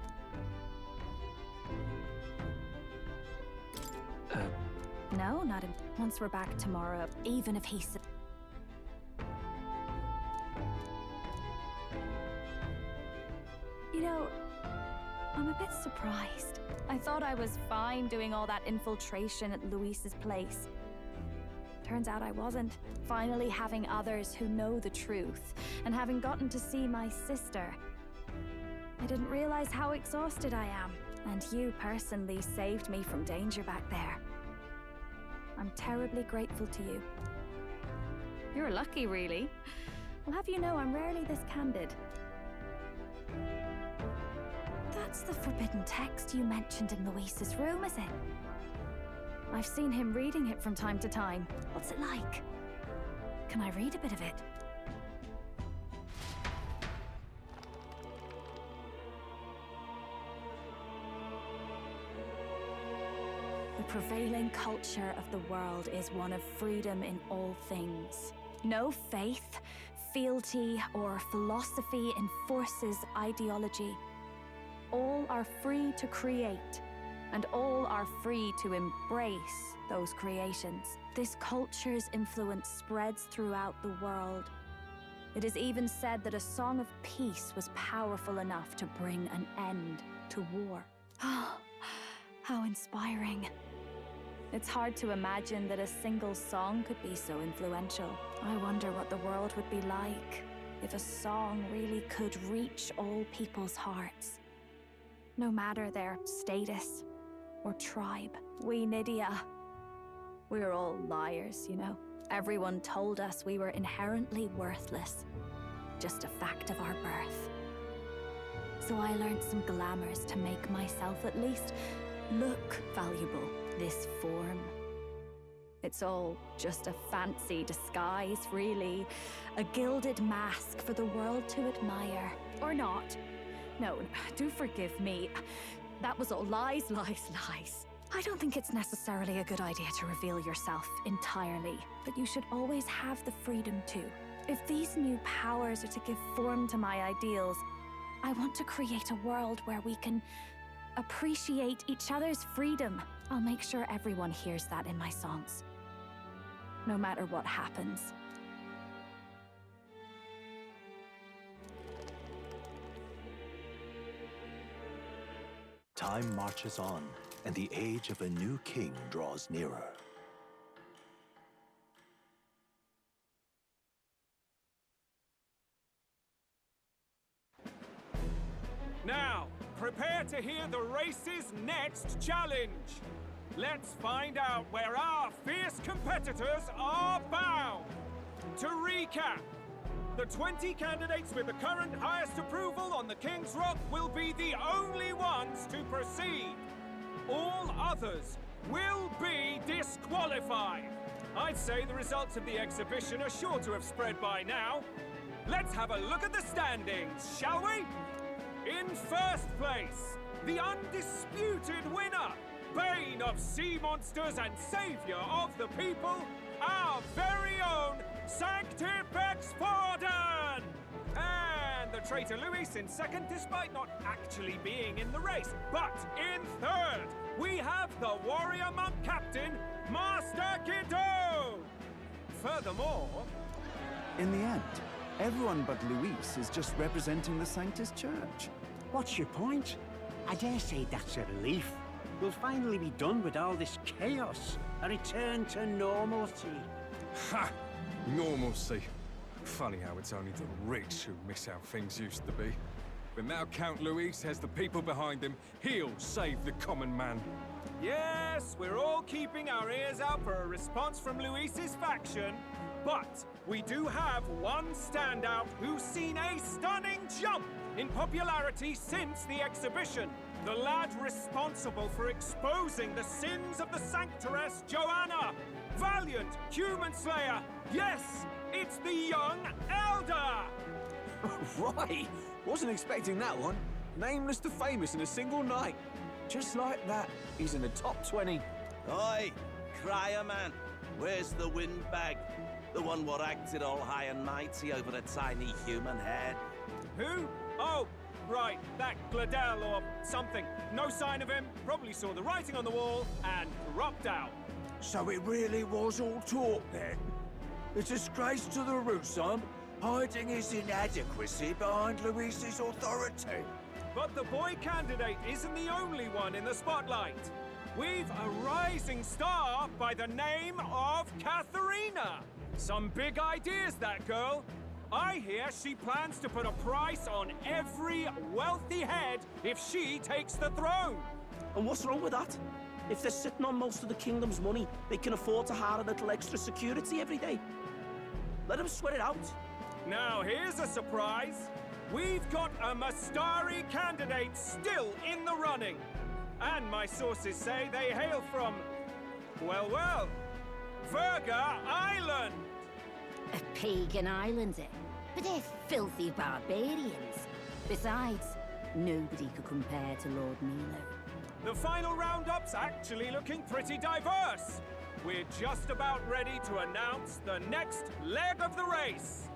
No, not in. Once we're back tomorrow, even if he's... You know, I'm a bit surprised. I thought I was fine doing all that infiltration at Luis's place. Turns out I wasn't. Finally having others who know the truth, and having gotten to see my sister. I didn't realize how exhausted I am, and you personally saved me from danger back there. I'm terribly grateful to you. You're lucky, really. I'll have you know I'm rarely this candid. That's the forbidden text you mentioned in Luis's room, is it? I've seen him reading it from time to time. What's it like? Can I read a bit of it? The prevailing culture of the world is one of freedom in all things. No faith, fealty, or philosophy enforces ideology. All are free to create, and all are free to embrace those creations. This culture's influence spreads throughout the world. It is even said that a song of peace was powerful enough to bring an end to war. Oh, how inspiring. It's hard to imagine that a single song could be so influential. I wonder what the world would be like if a song really could reach all people's hearts, no matter their status or tribe. We Nydia, we're all liars, you know. Everyone told us we were inherently worthless, just a fact of our birth. So I learned some glamours to make myself at least look valuable. This form, it's all just a fancy disguise, really. A gilded mask for the world to admire. Or not. No, do forgive me. That was all lies, lies, lies. I don't think it's necessarily a good idea to reveal yourself entirely, but you should always have the freedom to. If these new powers are to give form to my ideals, I want to create a world where we can appreciate each other's freedom. I'll make sure everyone hears that in my songs, no matter what happens. Time marches on, and the age of a new king draws nearer. Now, prepare to hear the race's next challenge. Let's find out where our fierce competitors are bound. To recap, the 20 candidates with the current highest approval on the King's Rock will be the only ones to proceed. All others will be disqualified. I'd say the results of the exhibition are sure to have spread by now. Let's have a look at the standings, shall we? In first place, the undisputed winner, bane of sea monsters and savior of the people, our very own Sanctifex Forden! And the traitor Luis in second, despite not actually being in the race. But in third, we have the warrior monk captain, Master Guido! Furthermore... In the end, everyone but Luis is just representing the Sanctus Church. What's your point? I dare say that's a relief. We'll finally be done with all this chaos. A return to normalcy. Ha! Normalcy. Funny how it's only the rich who miss how things used to be. But now Count Luis has the people behind him. He'll save the common man. Yes, we're all keeping our ears out for a response from Luis's faction. But we do have one standout who's seen a stunning jump in popularity since the exhibition. The lad responsible for exposing the sins of the Sanctoress Joanna. Valiant human slayer. Yes, it's the young Elder. Right, wasn't expecting that one. Nameless to famous in a single night. Just like that, he's in the top 20. Oi, crier man, where's the windbag? The one what acted all high and mighty over a tiny human head. Who? Oh, right, that Glodell or something. No sign of him, probably saw the writing on the wall and dropped out. So it really was all talk then? A disgrace to the Russon, hiding his inadequacy behind Luis's authority. But the boy candidate isn't the only one in the spotlight. We've a rising star by the name of Katharina. Some big ideas, that girl. I hear she plans to put a price on every wealthy head if she takes the throne. And what's wrong with that? If they're sitting on most of the kingdom's money, they can afford to hire a little extra security every day. Let them sweat it out. Now here's a surprise. We've got a Mastari candidate still in the running. And my sources say they hail from, well, Verga Island. A pagan island, eh? But they're filthy barbarians. Besides, nobody could compare to Lord Milo. The final roundup's actually looking pretty diverse. We're just about ready to announce the next leg of the race.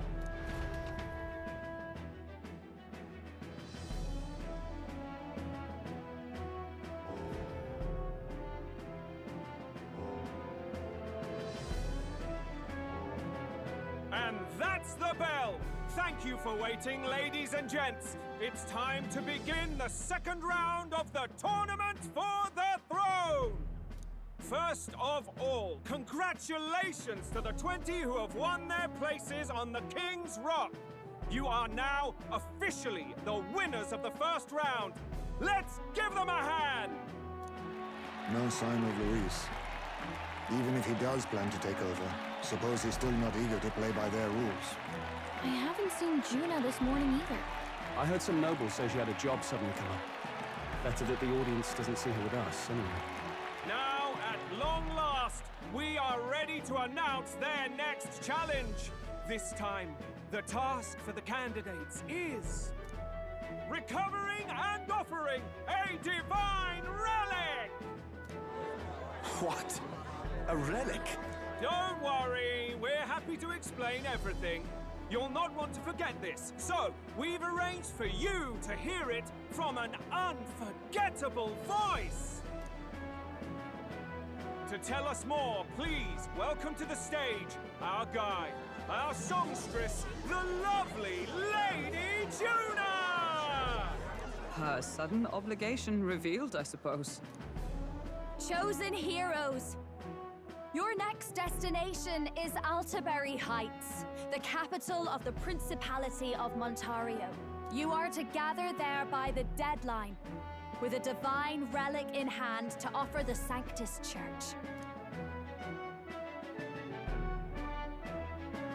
And that's the bell! Thank you for waiting, ladies and gents. It's time to begin the second round of the tournament for the throne! First of all, congratulations to the 20 who have won their places on the King's Rock. You are now officially the winners of the first round. Let's give them a hand! No sign of Luis. Even if he does plan to take over, suppose he's still not eager to play by their rules. I haven't seen Juna this morning either. I heard some nobles say she had a job suddenly come up. Better that the audience doesn't see her with us, anyway. Now, at long last, we are ready to announce their next challenge. This time, the task for the candidates is recovering and offering a divine relic! What? A relic? Don't worry, we're happy to explain everything. You'll not want to forget this, so we've arranged for you to hear it from an unforgettable voice. To tell us more, please welcome to the stage our guide, our songstress, the lovely Lady Juna! Her sudden obligation revealed, I suppose. Chosen heroes! Your next destination is Altaberry Heights, the capital of the Principality of Montario. You are to gather there by the deadline, with a divine relic in hand to offer the Sanctus Church.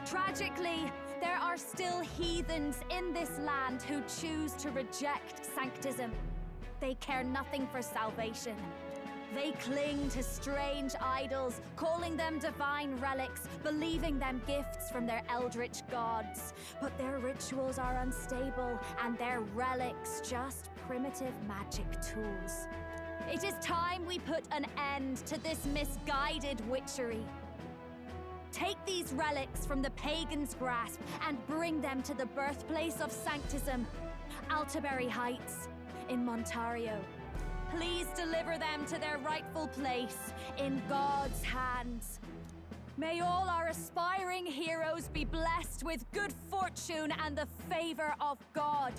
Tragically, there are still heathens in this land who choose to reject Sanctism. They care nothing for salvation. They cling to strange idols, calling them divine relics, believing them gifts from their eldritch gods. But their rituals are unstable, and their relics just primitive magic tools. It is time we put an end to this misguided witchery. Take these relics from the pagan's grasp and bring them to the birthplace of Sanctism, Altaberry Heights in Montario. Please deliver them to their rightful place in God's hands. May all our aspiring heroes be blessed with good fortune and the favor of God.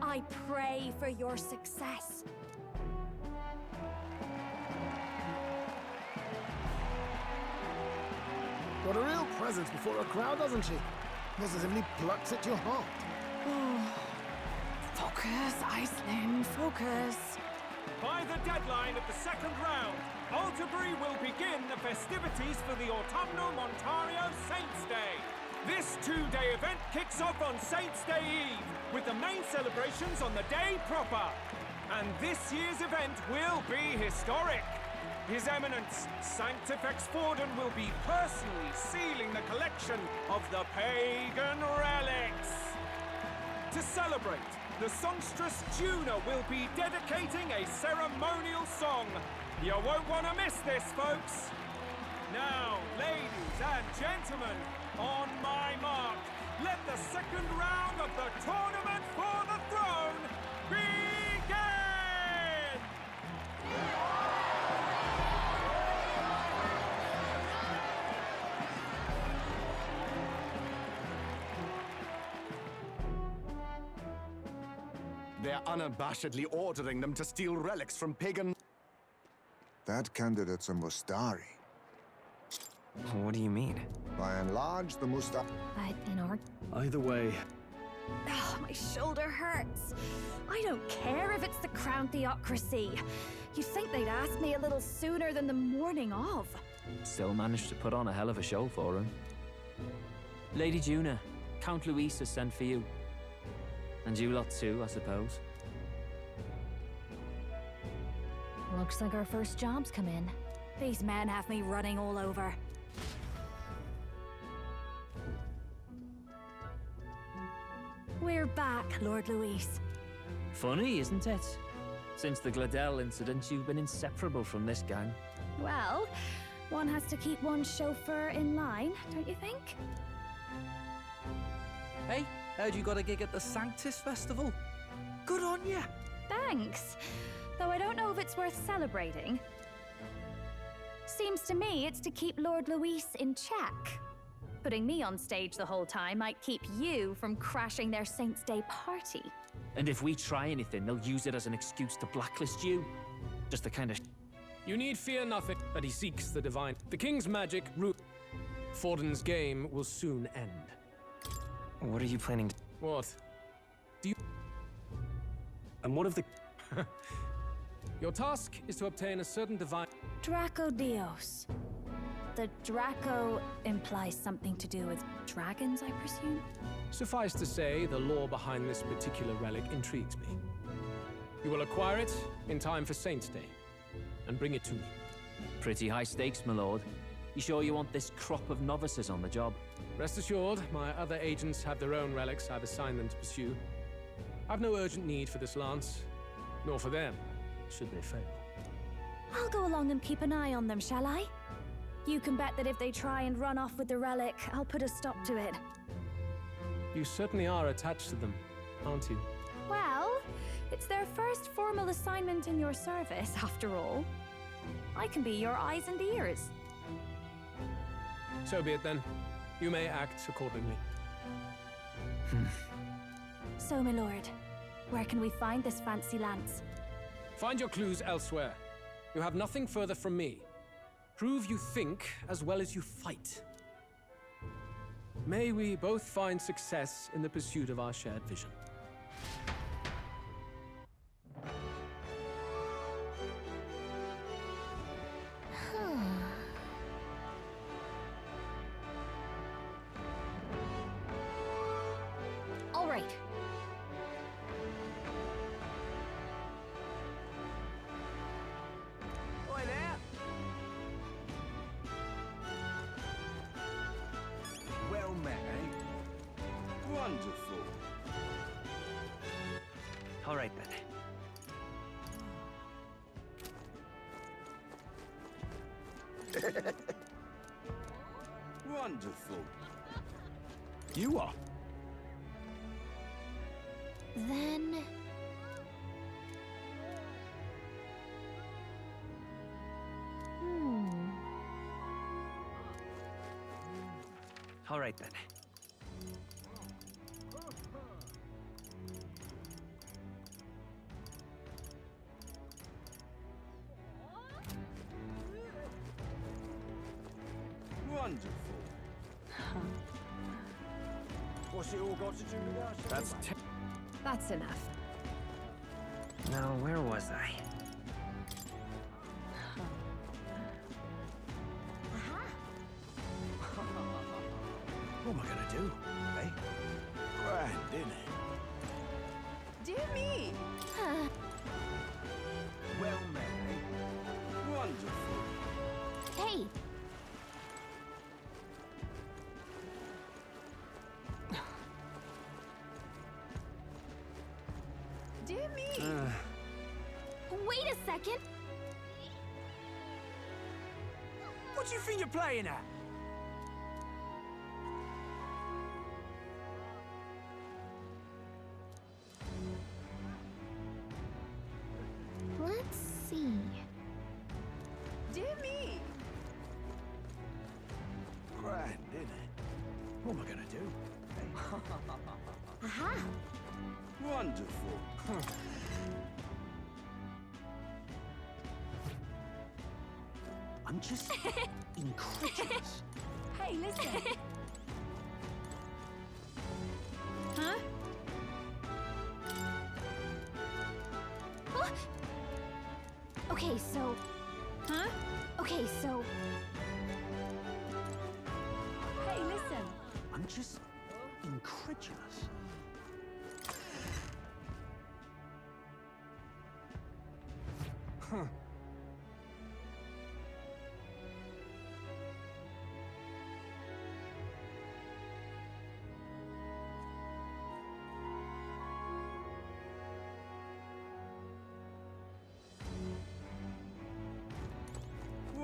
I pray for your success. Got a real presence before a crowd, doesn't she? Positively plucks at your heart. Focus, Iceland, focus. By the deadline of the second round, Altaberry will begin the festivities for the Autumnal Montario Saints' Day. This two-day event kicks off on Saints' Day Eve, with the main celebrations on the day proper. And this year's event will be historic. His Eminence, Sanctifex Forden, will be personally sealing the collection of the pagan relics. To celebrate, the songstress Juna will be dedicating a ceremonial song. You won't want to miss this, folks. Now, ladies and gentlemen, on my mark, let the second round of the tournament for the throne begin! They're unabashedly ordering them to steal relics from pagan... That candidate's a Mustari. What do you mean? By and large, the Mustari... But in our... Either way... Oh, my shoulder hurts. I don't care if it's the Crown Theocracy. You'd think they'd ask me a little sooner than the morning of. Still managed to put on a hell of a show for him. Lady Juna, Count Luis has sent for you. And you lot too, I suppose. Looks like our first job's come in. These men have me running all over. We're back, Lord Luis. Funny, isn't it? Since the Glodell incident, you've been inseparable from this gang. Well, one has to keep one's chauffeur in line, don't you think? Hey, heard you got a gig at the Sanctus Festival. Good on ya! Thanks. Though I don't know if it's worth celebrating. Seems to me it's to keep Lord Luis in check. Putting me on stage the whole time might keep you from crashing their Saints' Day party. And if we try anything, they'll use it as an excuse to blacklist you. Just the kind of... You need fear nothing, that he seeks the divine. The king's magic Forden's game will soon end. What are you planning to... What? Do you... And what of the... Your task is to obtain a certain divine... Draco Dios. The Draco implies something to do with dragons, I presume? Suffice to say, the lore behind this particular relic intrigues me. You will acquire it in time for Saints' Day, and bring it to me. Pretty high stakes, my lord. You sure you want this crop of novices on the job? Rest assured, my other agents have their own relics I've assigned them to pursue. I've no urgent need for this lance, nor for them, should they fail. I'll go along and keep an eye on them, shall I? You can bet that if they try and run off with the relic, I'll put a stop to it. You certainly are attached to them, aren't you? Well, it's their first formal assignment in your service, after all. I can be your eyes and ears. So be it then. You may act accordingly. So, my lord, where can we find this fancy lance? Find your clues elsewhere. You have nothing further from me. Prove you think as well as you fight. May we both find success in the pursuit of our shared vision. All right. Oi there! Well met, eh? Wonderful. All right, then. Wonderful. You are. Then... All right, then. Wonderful. What's it all got to do with us? That's enough. Now, where was I? What am I gonna do? Eh? Grand, isn't it? Dear me! Well met, eh? Wonderful. Hey! Dear me! Wait a second! What do you think you're playing at? Let's see. Dear me! Grand, isn't it? What am I gonna do? Eh? Aha! Wonderful. I'm just incredulous. Hey, listen! Huh? Huh? Okay, so... Huh? Okay, so... Hey, listen! I'm just incredulous. Huh.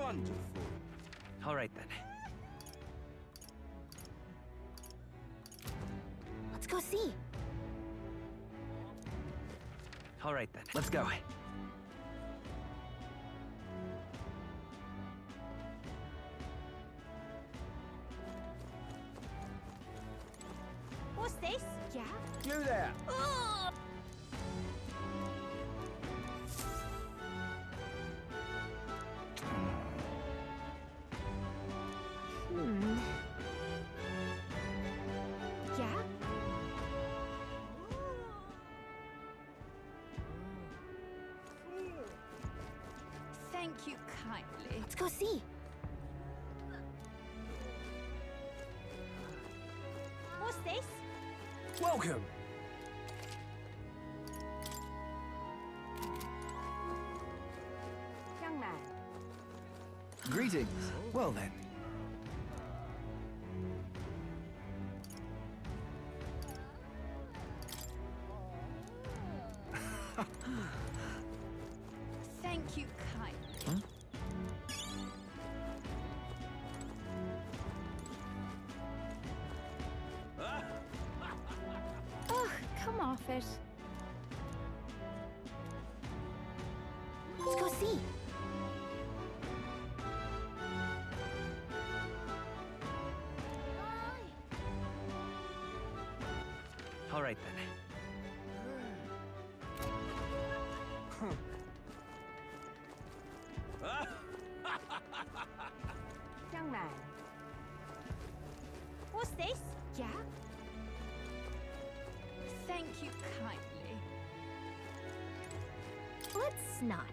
Wonderful. All right then. Let's go see. All right then. Let's go. What's this? Yeah? You there! Oh! Yeah? Thank you kindly. Let's go see. What's this? Welcome! Young man. Greetings. Well then. Thank you kindly. Ugh, come off it. Let's go see. All right then. Young man. What's this? Yeah? Thank you kindly. Let's not.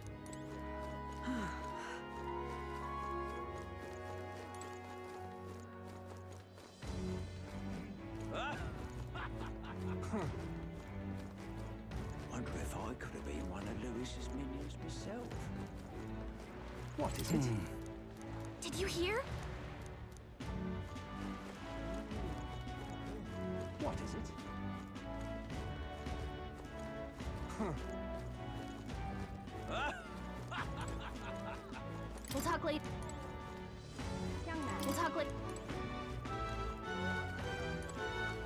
Wonder if I could have been one of Lewis's minions myself. What is it? Did you hear? What is it? We'll talk later. Young man. We'll talk later.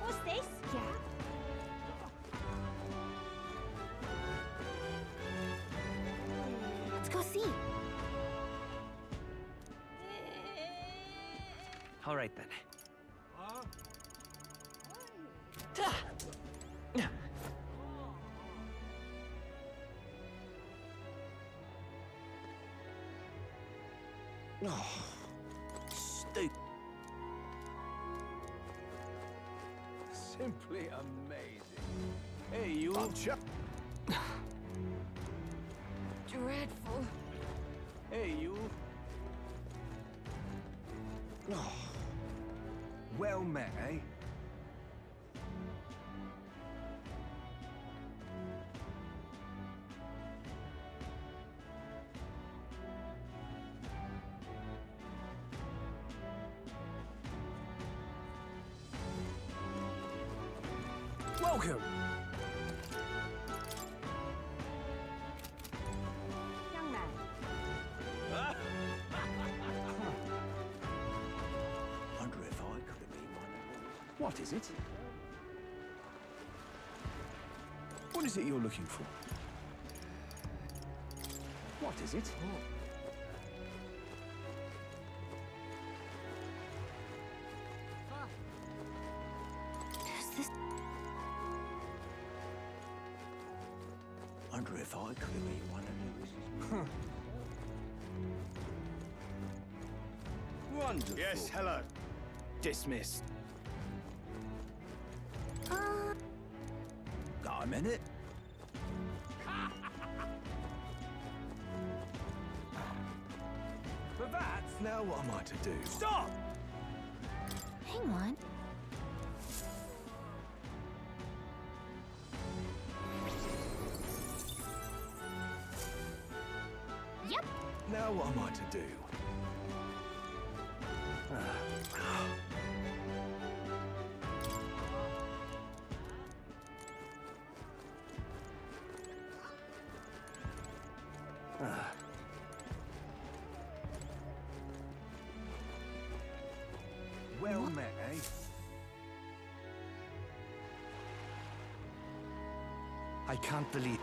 What's this? Yeah? Let's go see. All right then. Oh, stupid. Simply amazing. Hey, you. Dreadful. Hey, you. Oh. Well met, eh? Welcome! Young man. Wonder if I could have been one of them. What is it? What is it you're looking for? What is it? Is this? Wonder if I could have been one of Lewis's. Wonderful. Yes, hello. Dismissed. Got a minute? But that's now what am I to do? Stop! Hang on. Yep. Now what am I to do? I can't believe...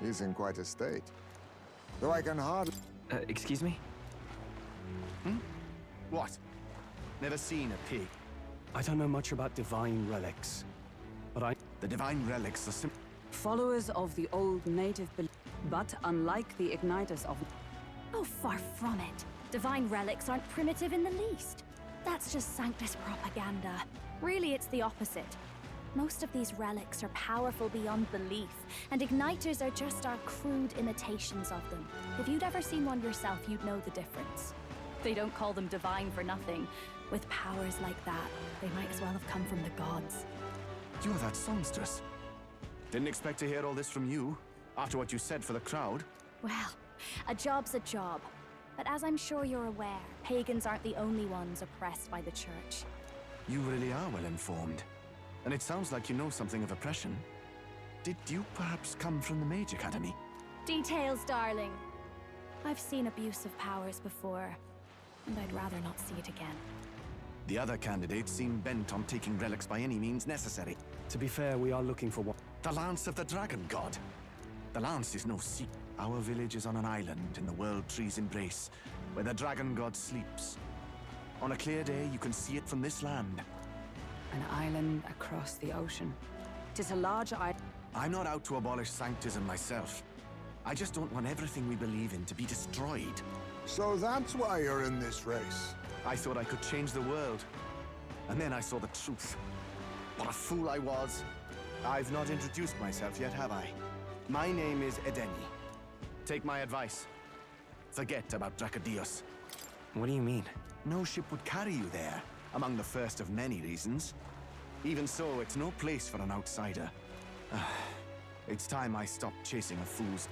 He's in quite a state. Though I can hardly... Excuse me? What? Never seen a pig? I don't know much about divine relics, but The divine relics are Followers of the old native belief, but unlike the igniters of... Oh, far from it. Divine relics aren't primitive in the least. That's just Sanctus propaganda. Really, it's the opposite. Most of these relics are powerful beyond belief, and igniters are just our crude imitations of them. If you'd ever seen one yourself, you'd know the difference. They don't call them divine for nothing. With powers like that, they might as well have come from the gods. You're that songstress. Didn't expect to hear all this from you, after what you said for the crowd. Well, a job's a job. But as I'm sure you're aware, pagans aren't the only ones oppressed by the church. You really are well informed. And it sounds like you know something of oppression. Did you perhaps come from the Mage Academy? Details, darling. I've seen abuse of powers before, and I'd rather not see it again. The other candidates seem bent on taking relics by any means necessary. To be fair, we are looking for what? The Lance of the Dragon God. The Lance is no secret. Our village is on an island in the World Tree's embrace, where the Dragon God sleeps. On a clear day, you can see it from this land. An island across the ocean. 'Tis a large island. I'm not out to abolish Sanctism myself. I just don't want everything we believe in to be destroyed. So that's why you're in this race. I thought I could change the world. And then I saw the truth. What a fool I was. I've not introduced myself yet, have I? My name is Edeni. Take my advice. Forget about Dracodios. What do you mean? No ship would carry you there, among the first of many reasons. Even so, it's no place for an outsider. It's time I stopped chasing a fool's...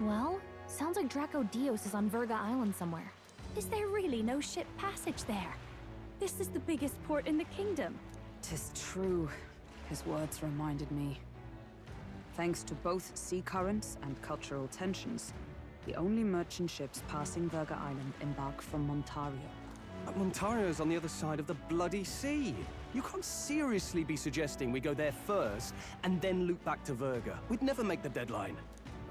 Well, sounds like Dracodios is on Verga Island somewhere. Is there really no ship passage there? This is the biggest port in the kingdom. 'Tis true. His words reminded me. Thanks to both sea currents and cultural tensions, the only merchant ships passing Verga Island embark from Montario. But Montario's on the other side of the bloody sea. You can't seriously be suggesting we go there first and then loop back to Verga. We'd never make the deadline.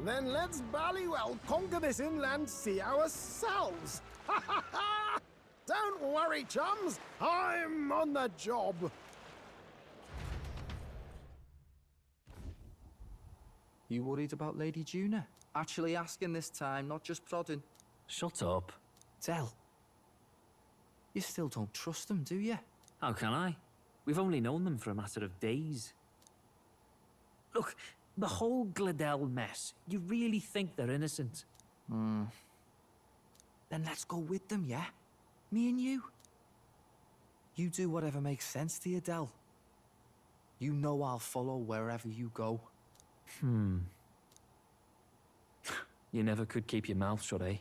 Then let's ballywell conquer this inland sea ourselves! Ha ha ha! Don't worry, chums! I'm on the job! You worried about Lady Juna? Actually asking this time, not just prodding. Shut up. Tell. You still don't trust them, do you? How can I? We've only known them for a matter of days. Look, the whole Glodell mess, you really think they're innocent? Then let's go with them, yeah? Me and you. You do whatever makes sense to you, Del. You know I'll follow wherever you go. You never could keep your mouth shut, eh?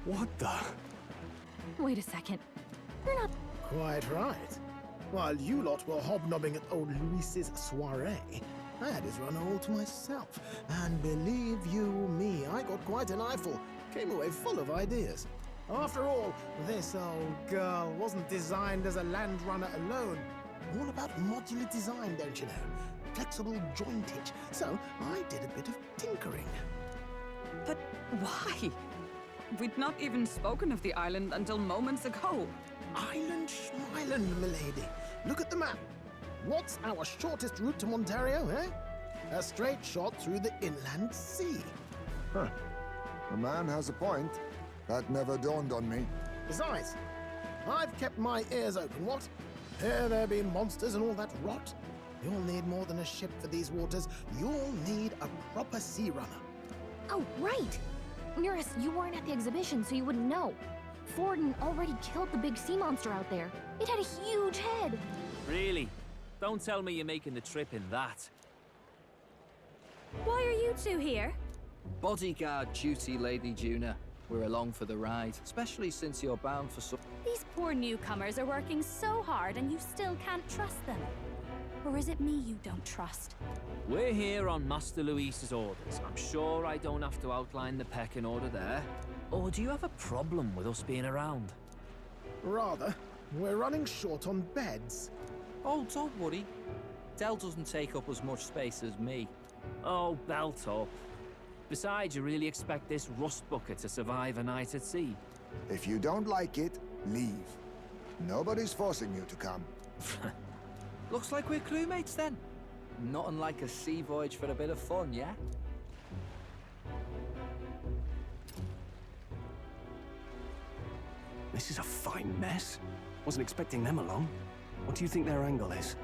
What the? Wait a second. You're not... Quite right. While you lot were hobnobbing at old Luis's soiree, I had his run all to myself. And believe you me, I got quite an eyeful. Came away full of ideas. After all, this old girl wasn't designed as a land runner alone. All about modular design, don't you know? Flexible jointage. So I did a bit of tinkering. But why? We'd not even spoken of the island until moments ago. Island schmeiland, milady. Look at the map. What's our shortest route to Montario, eh? A straight shot through the inland sea. Huh. The man has a point. That never dawned on me. Besides, I've kept my ears open, what? Here there be monsters and all that rot. You'll need more than a ship for these waters. You'll need a proper sea runner. Oh, right! Nearest, you weren't at the exhibition, so you wouldn't know. Forden already killed the big sea monster out there. It had a huge head. Really? Don't tell me you're making the trip in that. Why are you two here? Bodyguard duty, Lady Juna. we're along for the ride, especially since you're bound for some... These poor newcomers are working so hard and you still can't trust them. Or is it me you don't trust? We're here on Master Luis's orders. I'm sure I don't have to outline the pecking order there. Or do you have a problem with us being around? Rather. We're running short on beds. Oh, don't worry. Dell doesn't take up as much space as me. Oh, belt up. Besides, you really expect this rust bucket to survive a night at sea? If you don't like it, leave. Nobody's forcing you to come. Looks like we're crewmates then. Nothing like a sea voyage for a bit of fun, yeah? This is a fine mess. Wasn't expecting them along. What do you think their angle is?